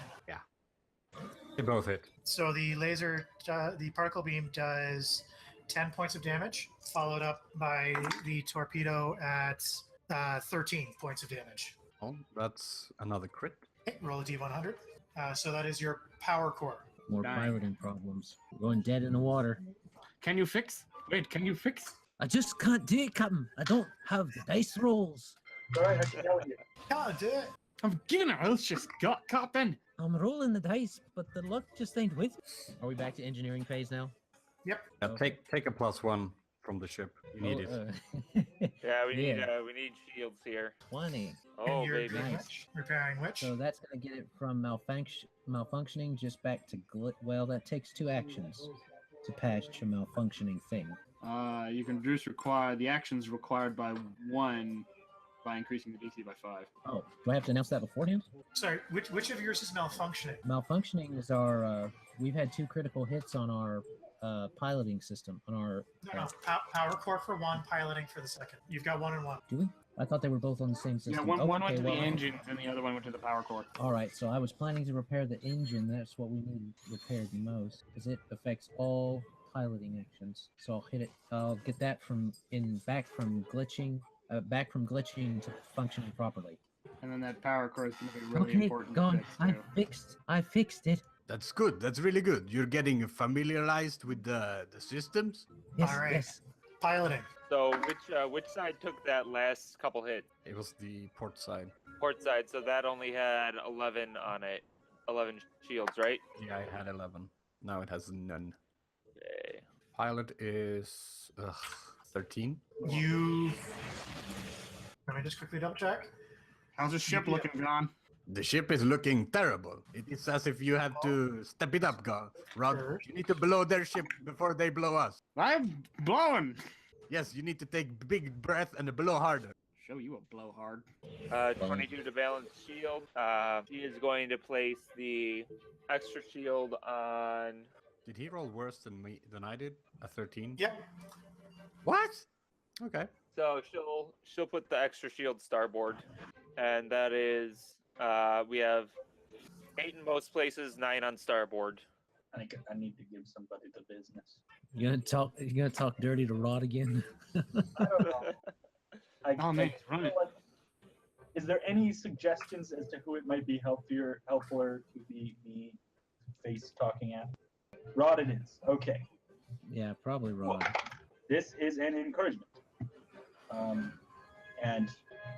they both hit. So the laser, the particle beam does 10 points of damage, followed up by the torpedo at 13 points of damage. Oh, that's another crit. Okay, roll a d100. So that is your power core. More Dying. piloting problems. Going dead in the water. Can you fix? Wait, can you fix? I just can't do it, Captain. I don't have the dice rolls. All right, I can tell you. God, do it. I'm getting our else just got Captain. I'm rolling the dice, but the luck just ain't with me. Are we back to engineering phase now? Yep. Yeah, take a +1 from the ship. You need it. Yeah, we need Yeah. we need shields here. 20. Oh, and you're baby. doing Nice. which? Repairing which? So that's going to get it from malfunctioning just back to well, that takes 2 actions to patch a malfunctioning thing. You can reduce the actions required by 1 by increasing the DC by 5. Oh, do I have to announce that beforehand? Sorry, which of yours is malfunctioning? Malfunctioning is our we've had 2 critical hits on our piloting system on our. No, power core for one, piloting for the second. You've got 1 and 1. Do we? I thought they were both on the same Yeah, system. one went Okay, to the well, engines and the other one went to the power core. All right, so I was planning to repair the engine. That's what we need repaired the most, because it affects all piloting actions. So I'll hit it. I'll get that back from glitching to functioning properly. And then that power core is going to be really Okay, important gone. to fix, too. I fixed it. That's good. That's really good. You're getting familiarized with the systems. Yes, All right. yes. Piloting. So which side took that last couple hits? It was the port side. Port side, so that only had 11 on it. 11 shields, right? Yeah, I had 11. Now it has none. Okay. Pilot is 13. You. Let me just quickly double check. How's the ship looking, Gon? The ship is looking terrible. It is as if you have to step it up, Rod. Sure. You need to blow their ship before they blow us. I'm blowing. Yes, you need to take big breath and blow harder. Show you a blow hard. 22 to balance shield. He is going to place the extra shield on. Did he roll worse than I did? A 13? Yep. What? Okay. So she'll put the extra shield starboard, and that is we have 8 in most places, 9 on starboard. I think I need to give somebody the business. You gonna talk dirty to Rod again? I don't know. Oh, man, run it. Is there any suggestions as to who it might be helpfuler to be me face talking at? Rod it is. Okay. Yeah, probably Rod. This is an encouragement. And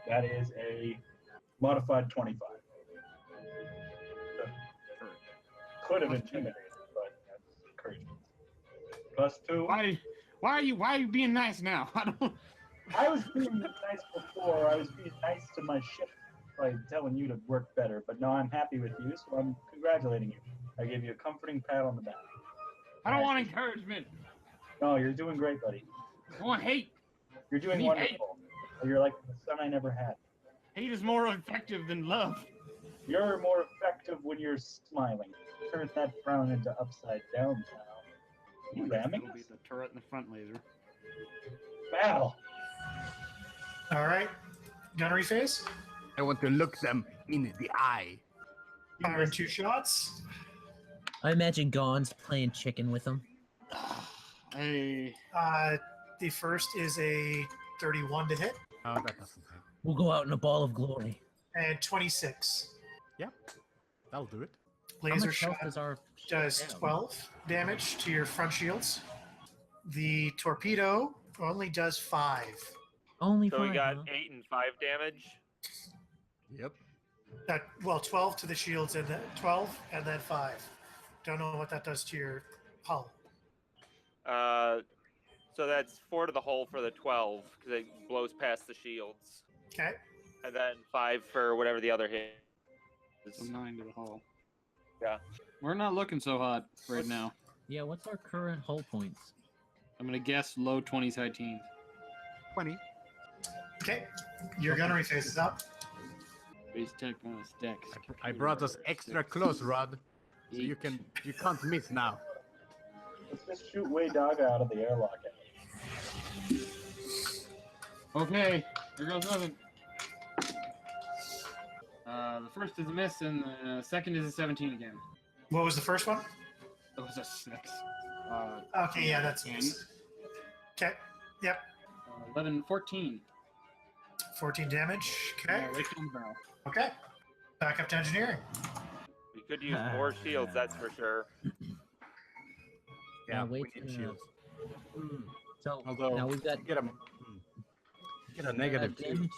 that is a modified 25. Could have intimidated, but that's encouragement. +2. Why are you being nice now? I was being nice before. I was being nice to my ship by telling you to work better, but now I'm happy with you, so I'm congratulating you. I give you a comforting pat on the back. I don't want encouragement. No, you're doing great, buddy. I want hate. You're doing need wonderful. You're like the son I never had. Hate is more effective than love. You're more effective when you're smiling. Turn that frown into upside down now. You ramming It'll be us? the turret and the front laser. Battle. All right. Gunnery phase. I want to look them in the eye. Firing 2 shots. I imagine Gon's playing chicken with him. Hey, The first is a 31 to hit Oh, that doesn't hurt. We'll go out in a ball of glory. and 26. Yep, that'll do it. How Laser much health shot does our does ship have? 12 damage to your front shields. The torpedo only does 5. Only So 5, we got huh? 8 and 5 damage. Yep. 12 to the shields and then 12 and then 5. Don't know what that does to your hull. So that's 4 to the hull for the 12 because it blows past the shields, Okay. and then 5 for whatever the other hit so is. 9 to the hull. Yeah. We're not looking so hot right now. Yeah, what's our current hull points? I'm gonna guess low 20s, high teens. 20. Okay. Your gunnery phase is up. Base tech on its decks. I brought us extra close, Rod. So you can't miss now. Let's just shoot Waydaga out of the airlock. Okay, here goes nothing. The first is a miss, and the second is a 17 again. What was the first one? That was a 6. Okay, yeah, that's 10, okay. Yep. 11, 14. 14 damage. Okay. Right on the barrel. Okay. Back up to engineering. We could use more shields, that's for sure. Yeah, wait we need till- shields. So Although, now we've got get a negative damage.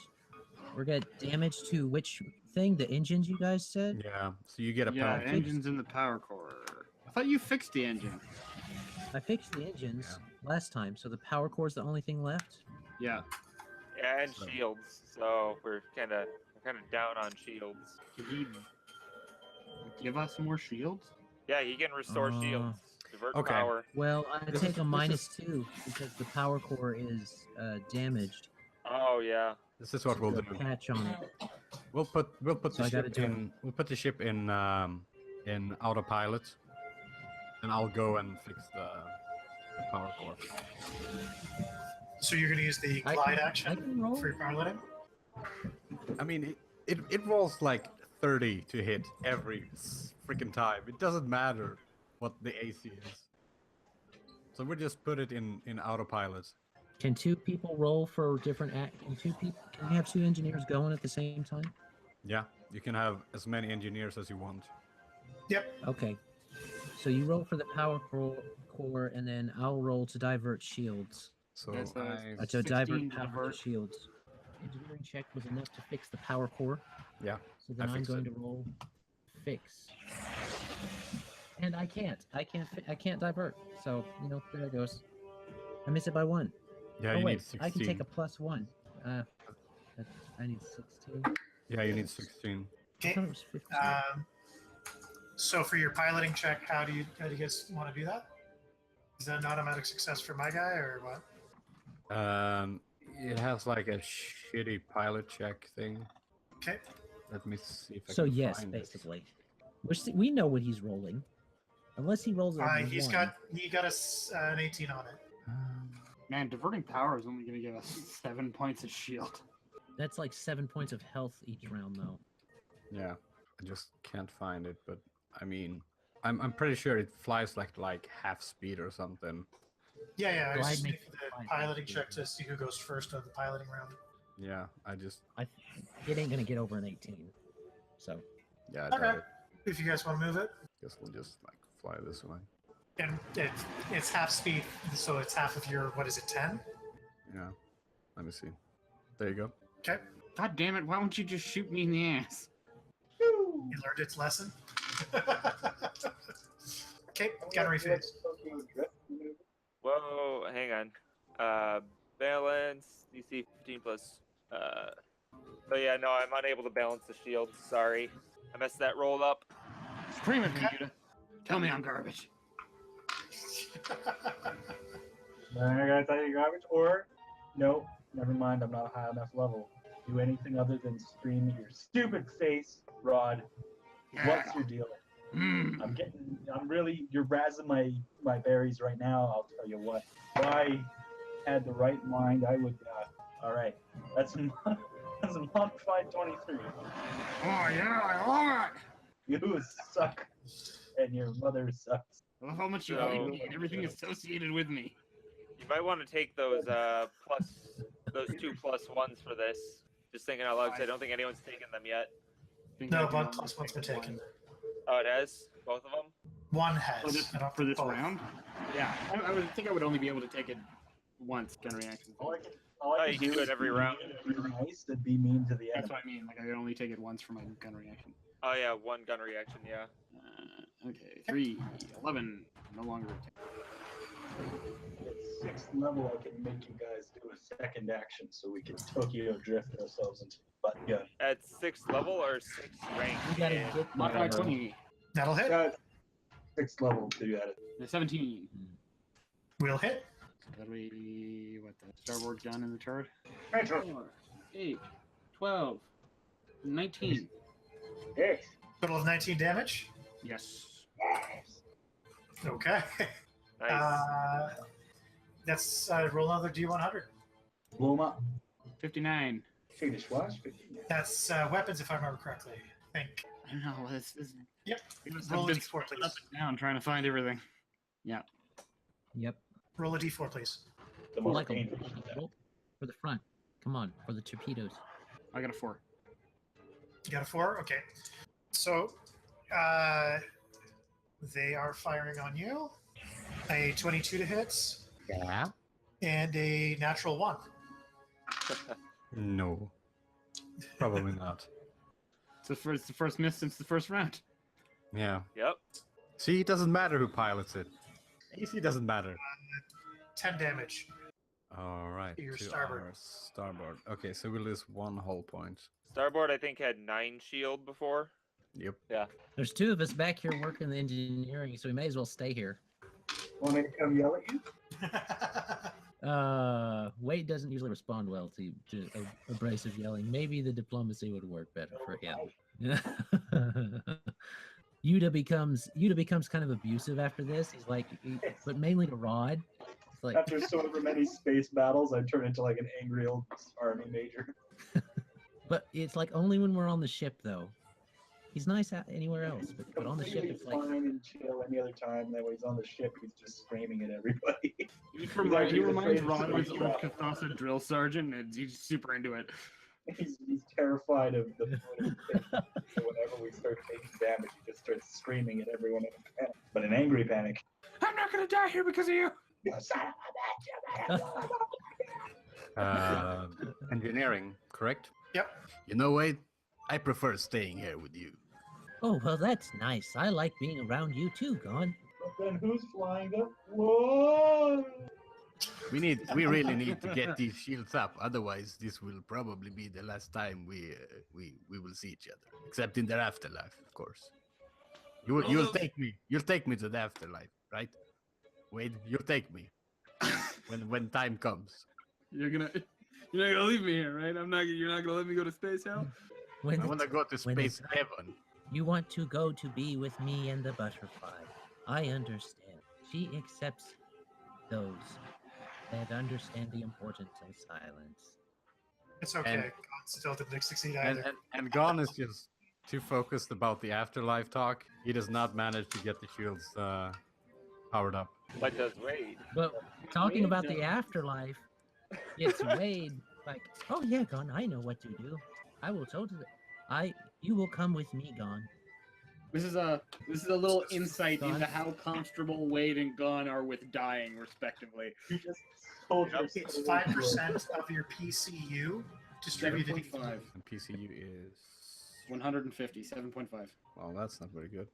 We're got damage to which thing? The engines you guys said? Yeah, so you get a Yeah, penalty. engines in the power core. I thought you fixed the engine. I fixed the engines last time, so the power core is the only thing left. Yeah. Yeah, and So- shields. So we're kind of down on shields. Can he give us more shields? Yeah, he can restore shields. Divert okay. power. Well, I This take is- a this -2 because the power core is damaged. Oh yeah. This is what we'll The do. patch on it. We'll put So the I gotta ship do it. in. We'll put the ship in autopilot, and I'll go and fix power core. So you're going to use the I glide can action roll. for your piloting? I mean, it rolls like 30 to hit every freaking time. It doesn't matter what the AC is. So we just put it in autopilot. Can two people roll for different Can you have two engineers going at the same time? Yeah, you can have as many engineers as you want. Yep. Okay. So you roll for the power core, and then I'll roll to divert shields. So That's I, To divert 16 power to divert. shields. Engineering check was enough to fix the power core. yeah, So then I I'm fixed going it. to roll fix. And I can't divert. So, there it goes. I miss it by 1. Yeah, Oh you wait, need 16. I can take a +1. I need 16. Yeah, you need 16. I Okay. thought it was 15. So for your piloting check, how do you guys want to do that? Is that an automatic success for my guy or what? It has like a shitty pilot check thing. Okay. Let me see if I So can yes, find it. basically. We know what he's rolling. Unless he rolls a He 1. got an 18 on it. Man, diverting power is only going to give us 7 points of shield. That's like 7 points of health each round, though. Yeah, I just can't find it, but I mean, I'm pretty sure it flies like half speed or something. Yeah. I was Glide just makes making the glide piloting speed. check to see who goes first on the piloting round. Yeah, It ain't gonna get over an 18. So I Okay. doubt it. If you guys want to move it. Guess we'll just like fly this way. And it's half speed, so it's half of your, 10? Yeah, let me see. There you go. Okay. God damn it, why won't you just shoot me in the ass? You learned its lesson. Okay, gunnery phase. Whoa, hang on. Balance, DC 15 plus. So yeah, no, I'm unable to balance the shield. Sorry. I messed that roll up. Scream at me, Yudah. Tell me I'm garbage. I gotta tell you garbage, or no, never mind, I'm not a high enough level. Do anything other than scream at your stupid face, Rod. What's your deal? Mm. You're razzing my berries right now, I'll tell you what. If I had the right mind, I would, alright. That's a modified 23. Oh yeah, I love it! You suck, and your mother sucks. I love how much you So- hate me and everything associated with me. You might want to take those those 2 +1s for this. Just thinking out loud, 'cause I don't think anyone's taken them yet. Think No, I can one only plus one's been take taken. one. Oh, it has? Both of them? One has. For this, I don't for this both. round? Yeah, I would think I would only be able to take it once, gun reaction. All I Oh, can you can do it every is round. Be nice and be mean to the That's enemy. what I mean. Like I can only take it once for my gun reaction. Oh yeah, 1 gun reaction, yeah. Okay, 3, 11. No longer. At 6th level, I can make you guys do a second action so we can Tokyo drift ourselves into butt gun. At 6th level or 6th rank? you gotta in- get Modified 20. That'll hit. 6th level to at it. The 17. Will hit. So that'll be what the starboard gun in the turret. Retro. 4, 8, 12, 19. Yes. Total of 19 damage. Yes. Okay. Nice. That's roll another D100. Blow 'em up. 59. Finish watch. 15. That's weapons, if I remember correctly. I think. I don't know. This is. Yep. I've Roll a been D4, scrolling please. up and down trying to find everything. Yeah. Yep. Roll a D4, please. The Roll most like a painful. roll for the front. Come on, for the torpedoes. I got a 4. You got a 4? Okay. So, they are firing on you. A 22 to hit Yeah. and a natural 1. No, probably not. It's the first miss since the first round. Yeah. Yep. See, it doesn't matter who pilots it. AC doesn't matter. 10 damage. All right. Your to starboard. our starboard. Okay, so we lose 1 whole point. Starboard, I think, had 9 shield before. Yep. There's 2 of us back here working the engineering, so we may as well stay here. Want me to come yell at you? Wade doesn't usually respond well to abrasive yelling. Maybe the diplomacy would work better for him. Yudah becomes kind of abusive after this. He's like, but mainly to Rod. It's like, After so many space battles, I turn into like an angry old army major. but it's like only when we're on the ship, though. He's nice anywhere else, but on the ship, Completely it's like, fine and chill any other time. That way he's on the ship, he's just screaming at everybody. He actually reminds afraid of Ron of his space old travel. Kasatha drill sergeant, and he's super into it. He's terrified of the floating space. So whenever we start taking damage, he just starts screaming at everyone in a panic, but an angry panic. I'm not gonna die here because of you. You son of a bitch! Engineering, correct? Yep. You know, Wade, I prefer staying here with you. oh, well, that's nice. I like being around you too, Gon. But then who's flying up? Whoa! We really need to get these shields up. Otherwise, this will probably be the last time we will see each other. Except in the afterlife, of course. You'll take me. You'll take me to the afterlife, right? Wade, you'll take me when time comes. You're not gonna leave me here, right? You're not gonna let me go to space, Hal? When I want to go to when the space time- heaven. You want to go to be with me and the butterfly. I understand. She accepts those that understand the importance of silence. It's okay. And- God still didn't succeed And, either. and Gon is just too focused about the afterlife talk. He does not manage to get the shields powered up. What does Wade? But talking about the afterlife, it's Wade like, oh yeah, Gon, I know what to do. I will totally. You will come with me, Gon. This is a little insight Gon? into how comfortable Wade and Gon are with dying, respectively. You just told It's 5% of your PCU distributed. 7.5. And PCU is 150. 7.5. well, that's not very good.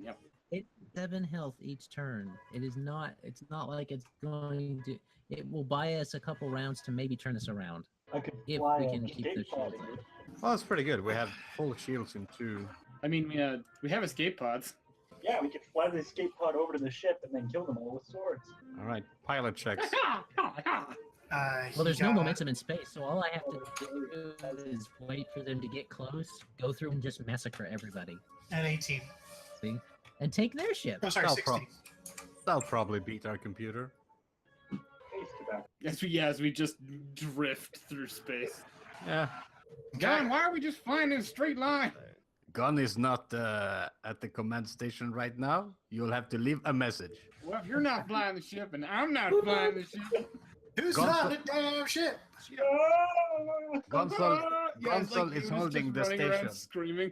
Yep. It's 7 health each turn. It's not like it's going to. It will buy us a couple rounds to maybe turn us around. I could If fly we a can keep the escape pod shields in up. it. Well, that's pretty good. We have full shields in 2. I mean, we have escape pods. Yeah, we could fly the escape pod over to the ship and then kill them all with swords. All right, pilot checks. Well, there's no momentum in space, so all I have to do is wait for them to get close, go through and just massacre everybody. And 18. See? And take their ship. Oh, sorry, That'll 16. That'll probably beat our computer. Taste tobacco. As we just drift through space. Yeah. Gon, why are we just flying in a straight line? Gon is not at the command station right now. You'll have to leave a message. Well, if you're not flying the ship and I'm not flying the ship, Who's Gon- on the damn ship? Gon-sol, Yeah, it's Gon-sol like is he was holding just the running around station. screaming.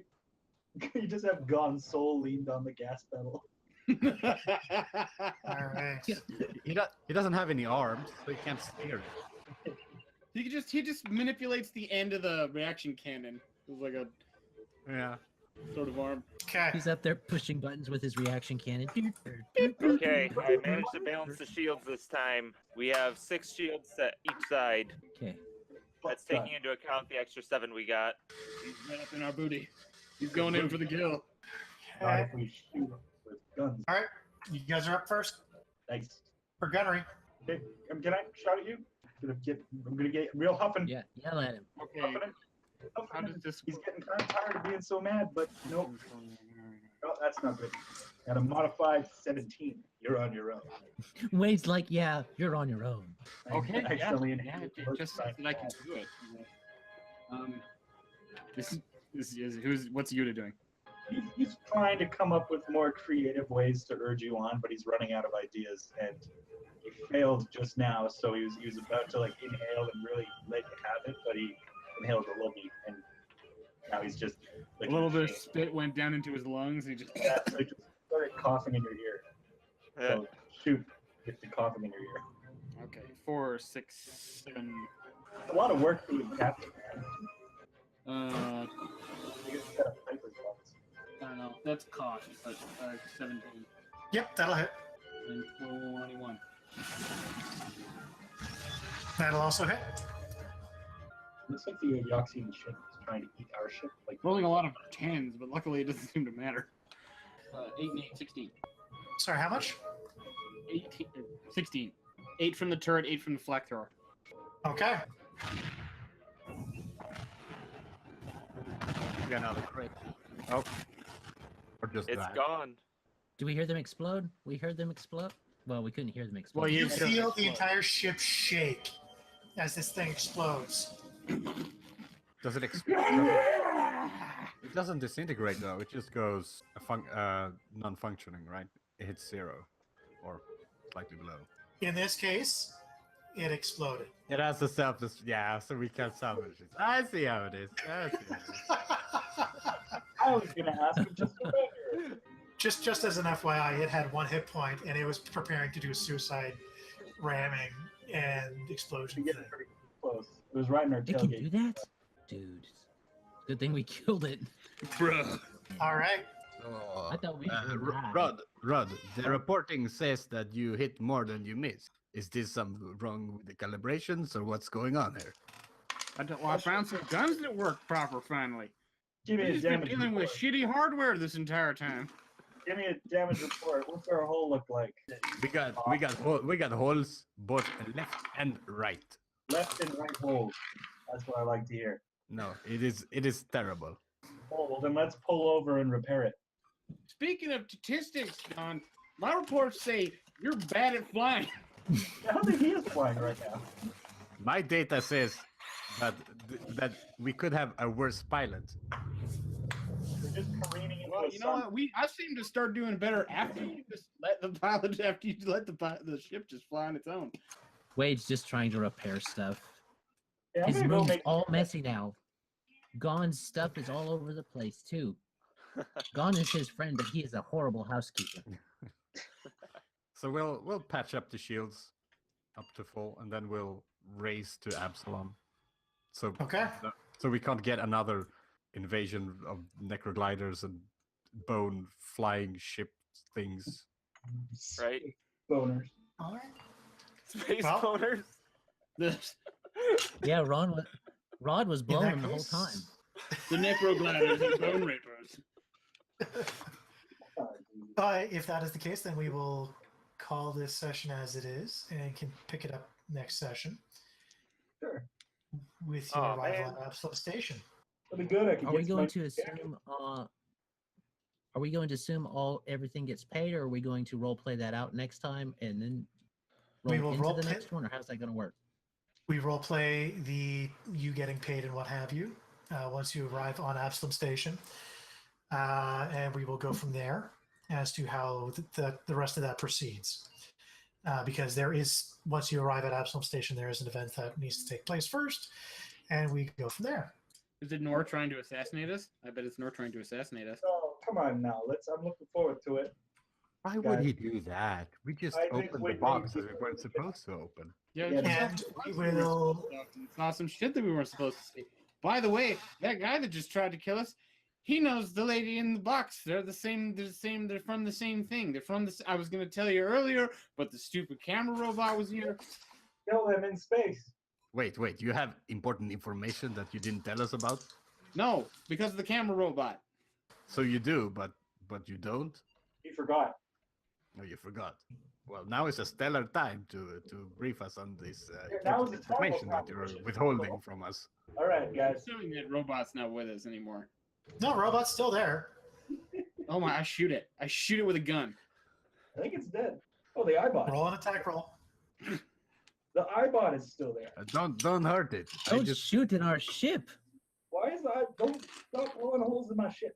You just have Gon-sol leaned on the gas pedal. All right. He doesn't have any arms, so he can't steer it. he just manipulates the end of the reaction cannon. It's like a Yeah. sort of arm. Okay. He's up there pushing buttons with his reaction cannon. Okay, I managed to balance the shields this time. We have 6 shields at each side. Okay. That's taking into account the extra 7 we got. He's right up in our booty. He's going in for the kill. Not if we shoot him with guns. All right. You guys are up first Thanks. for gunnery. Okay, can I shout at you? I'm gonna get real huffing. Yeah, yell at him. Okay. Huffing it. How Huffing does it. this He's getting kind of tired of being so mad, but nope. Oh, that's not good. At a modified 17, you're on your own. Wade's like, yeah, you're on your own. I Okay, yeah, accidentally yeah, inhaled the it word just side says that I can do it. This is what's Yudah doing? He's trying to come up with more creative ways to urge you on, but he's running out of ideas, and he failed just now. So he was about to like inhale and really let you have it, but he inhaled a little bit, and now he's just A little bit of spit went down into his lungs. And he just Yeah, so he just started coughing in your ear. Yeah. So shoot, get the coughing in your ear. okay. 4, 6, 7. It's a lot of work being captain, man. You get set up Piper's box. I don't know. That's cost, but 17 Yep, that'll hit. and 21. That'll also hit. Looks like the Yoxian ship is trying to eat our ship. Like Rolling a lot of 10s, but luckily it doesn't seem to matter. 8 and 8, 16. Sorry, how much? 18, 16. 8 from the turret, 8 from the flak thrower. Okay. We got another crit. Oh. Or just It's that. gone. Do we hear them explode? We heard them explode. Well, we couldn't hear them explode. Well, You you feel the entire ship shake as this thing explodes. Does it explode? It doesn't disintegrate though. It just goes non-functioning, right? It hits 0 or slightly below. In this case, it exploded. It has the self. Yeah, so we can salvage it. I see how it is. I see how it is. I was gonna ask him just to remember. Just as an FYI, it had 1 hit point, and it was preparing to do a suicide ramming and explosion We thing. get pretty close. It was right in our It can tailgate. do that? Dude. Good thing we killed it. Bruh. All right. I thought we were Rod, the reporting says that you hit more than you miss. Is this something wrong with the calibrations or what's going on here? I found some guns that work proper finally. Give me We've a just been damage dealing with report. shitty hardware this entire time. Give me a damage report. What's our hole look like? We got holes both left and right. Left and right holes. That's what I like to hear. No, it is terrible. Oh, well then let's pull over and repair it. Speaking of statistics, Don, my reports say you're bad at flying. I don't think he is flying right now. My data says that we could have a worse pilot. We're just careening into Well, a you know sun. what? I seem to start doing better after you just let the ship just fly on its own. Wade's just trying to repair stuff. Yeah, I'm His gonna go room's make all messy now. Gon's stuff is all over the place too. Gon is his friend, but he is a horrible housekeeper. So we'll patch up the shields up to full, and then we'll race to Absalom. So Okay. so we can't get another invasion of necrogliders and bone flying ship things. Right? boners. All right. Space Well- boners. The Yeah, Rod was In blowing that him the whole case- time. necrogliders and bone rapers. If that is the case, then we will call this session as it is and can pick it up next session Sure. with your Aw, arrival man. at Absolute Station. That'll be good. I can Are get we some going nice to jacket. assume are we going to assume everything gets paid, or are we going to role play that out next time and then We roll will into role the play- next one, or how's that going to work? We role play you getting paid and what have you once you arrive on Absalom Station, and we will go from there as to how the rest of that proceeds. Because there is, once you arrive at Absalom Station, there is an event that needs to take place first, and we go from there. Is it Nor trying to assassinate us? I bet it's Nor trying to assassinate us. Oh, come on now. I'm looking forward to it. Why would he do that? We just I think opened we the box need that we to- weren't supposed to open. Yeah, Yeah, and we will. saw some shit that we weren't supposed to see. By the way, that guy that just tried to kill us, he knows the lady in the box. They're the same. They're the same. They're from the same thing. They're from this. I was gonna tell you earlier, but the stupid camera robot was here. Kill them in space. Wait, you have important information that you didn't tell us about? No, because of the camera robot. So you do, but you don't? He forgot. No, you forgot. Well, now is a stellar time to brief us on this now is the terrible information that time. you're withholding from us. All right, guys. Assuming that robot's not with us anymore. No, robot's still there. Oh my! I shoot it. I shoot it with a gun. I think it's dead. Oh, the iBot. Roll an attack roll. The iBot is still there. Don't hurt it. I Don't just shoot in our ship. Why is that? Don't stop blowing holes in my shit.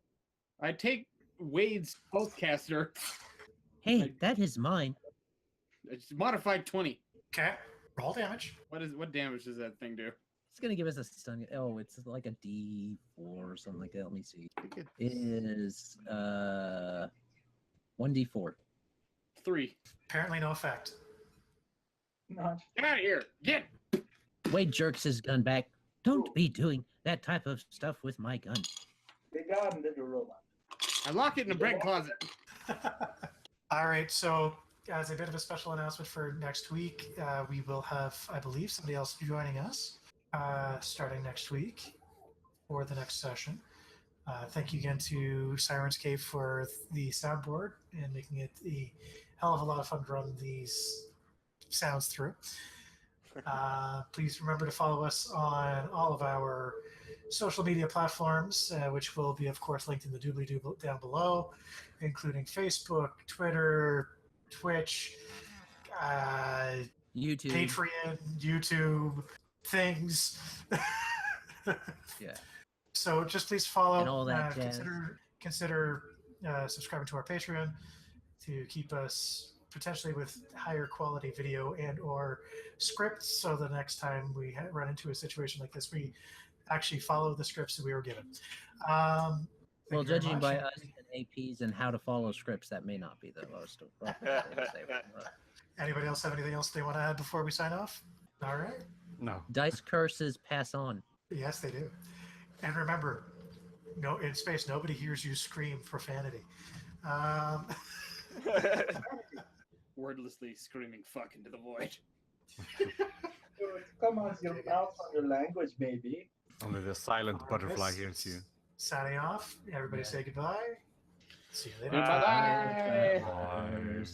I take Wade's pulsecaster. Hey, that is mine. It's modified 20. Okay. Roll damage. What damage does that thing do? It's gonna give us a stun. Oh, it's like a D4 or something like that. Let me see. think It is 1D4. 3. Apparently, no effect. Not. Get out of here! Get! Wade jerks his gun back. Don't be doing that type of stuff with my gun. They got him into a robot. I lock it in a bread closet. All right. So, as a bit of a special announcement for next week, we will have, I believe, somebody else joining us starting next week for the next session. Thank you again to Sirenscape for the soundboard and making it a hell of a lot of fun to run these sounds through. Please remember to follow us on all of our social media platforms, which will be, of course, linked in the doobly-doo down below, including Facebook, Twitter, Twitch, YouTube. Patreon, YouTube, things. Yeah. So just please follow. And all that jazz. Consider subscribing to our Patreon to keep us potentially with higher quality video and or scripts. So the next time we run into a situation like this, we actually follow the scripts that we were given. Well, Thank you very judging much. by us and APs and how to follow scripts, that may not be the most appropriate thing to say. Anybody else have anything else they want to add before we sign off? All right. No. Dice curses pass on. Yes, they do. And remember, no, in space, nobody hears you scream profanity. Wordlessly screaming fuck into the void. Come on, your mouth on your language, baby. Only the silent butterfly Marcus, hears you. Signing off. Everybody say goodbye. See you later. Bye-bye. Bye.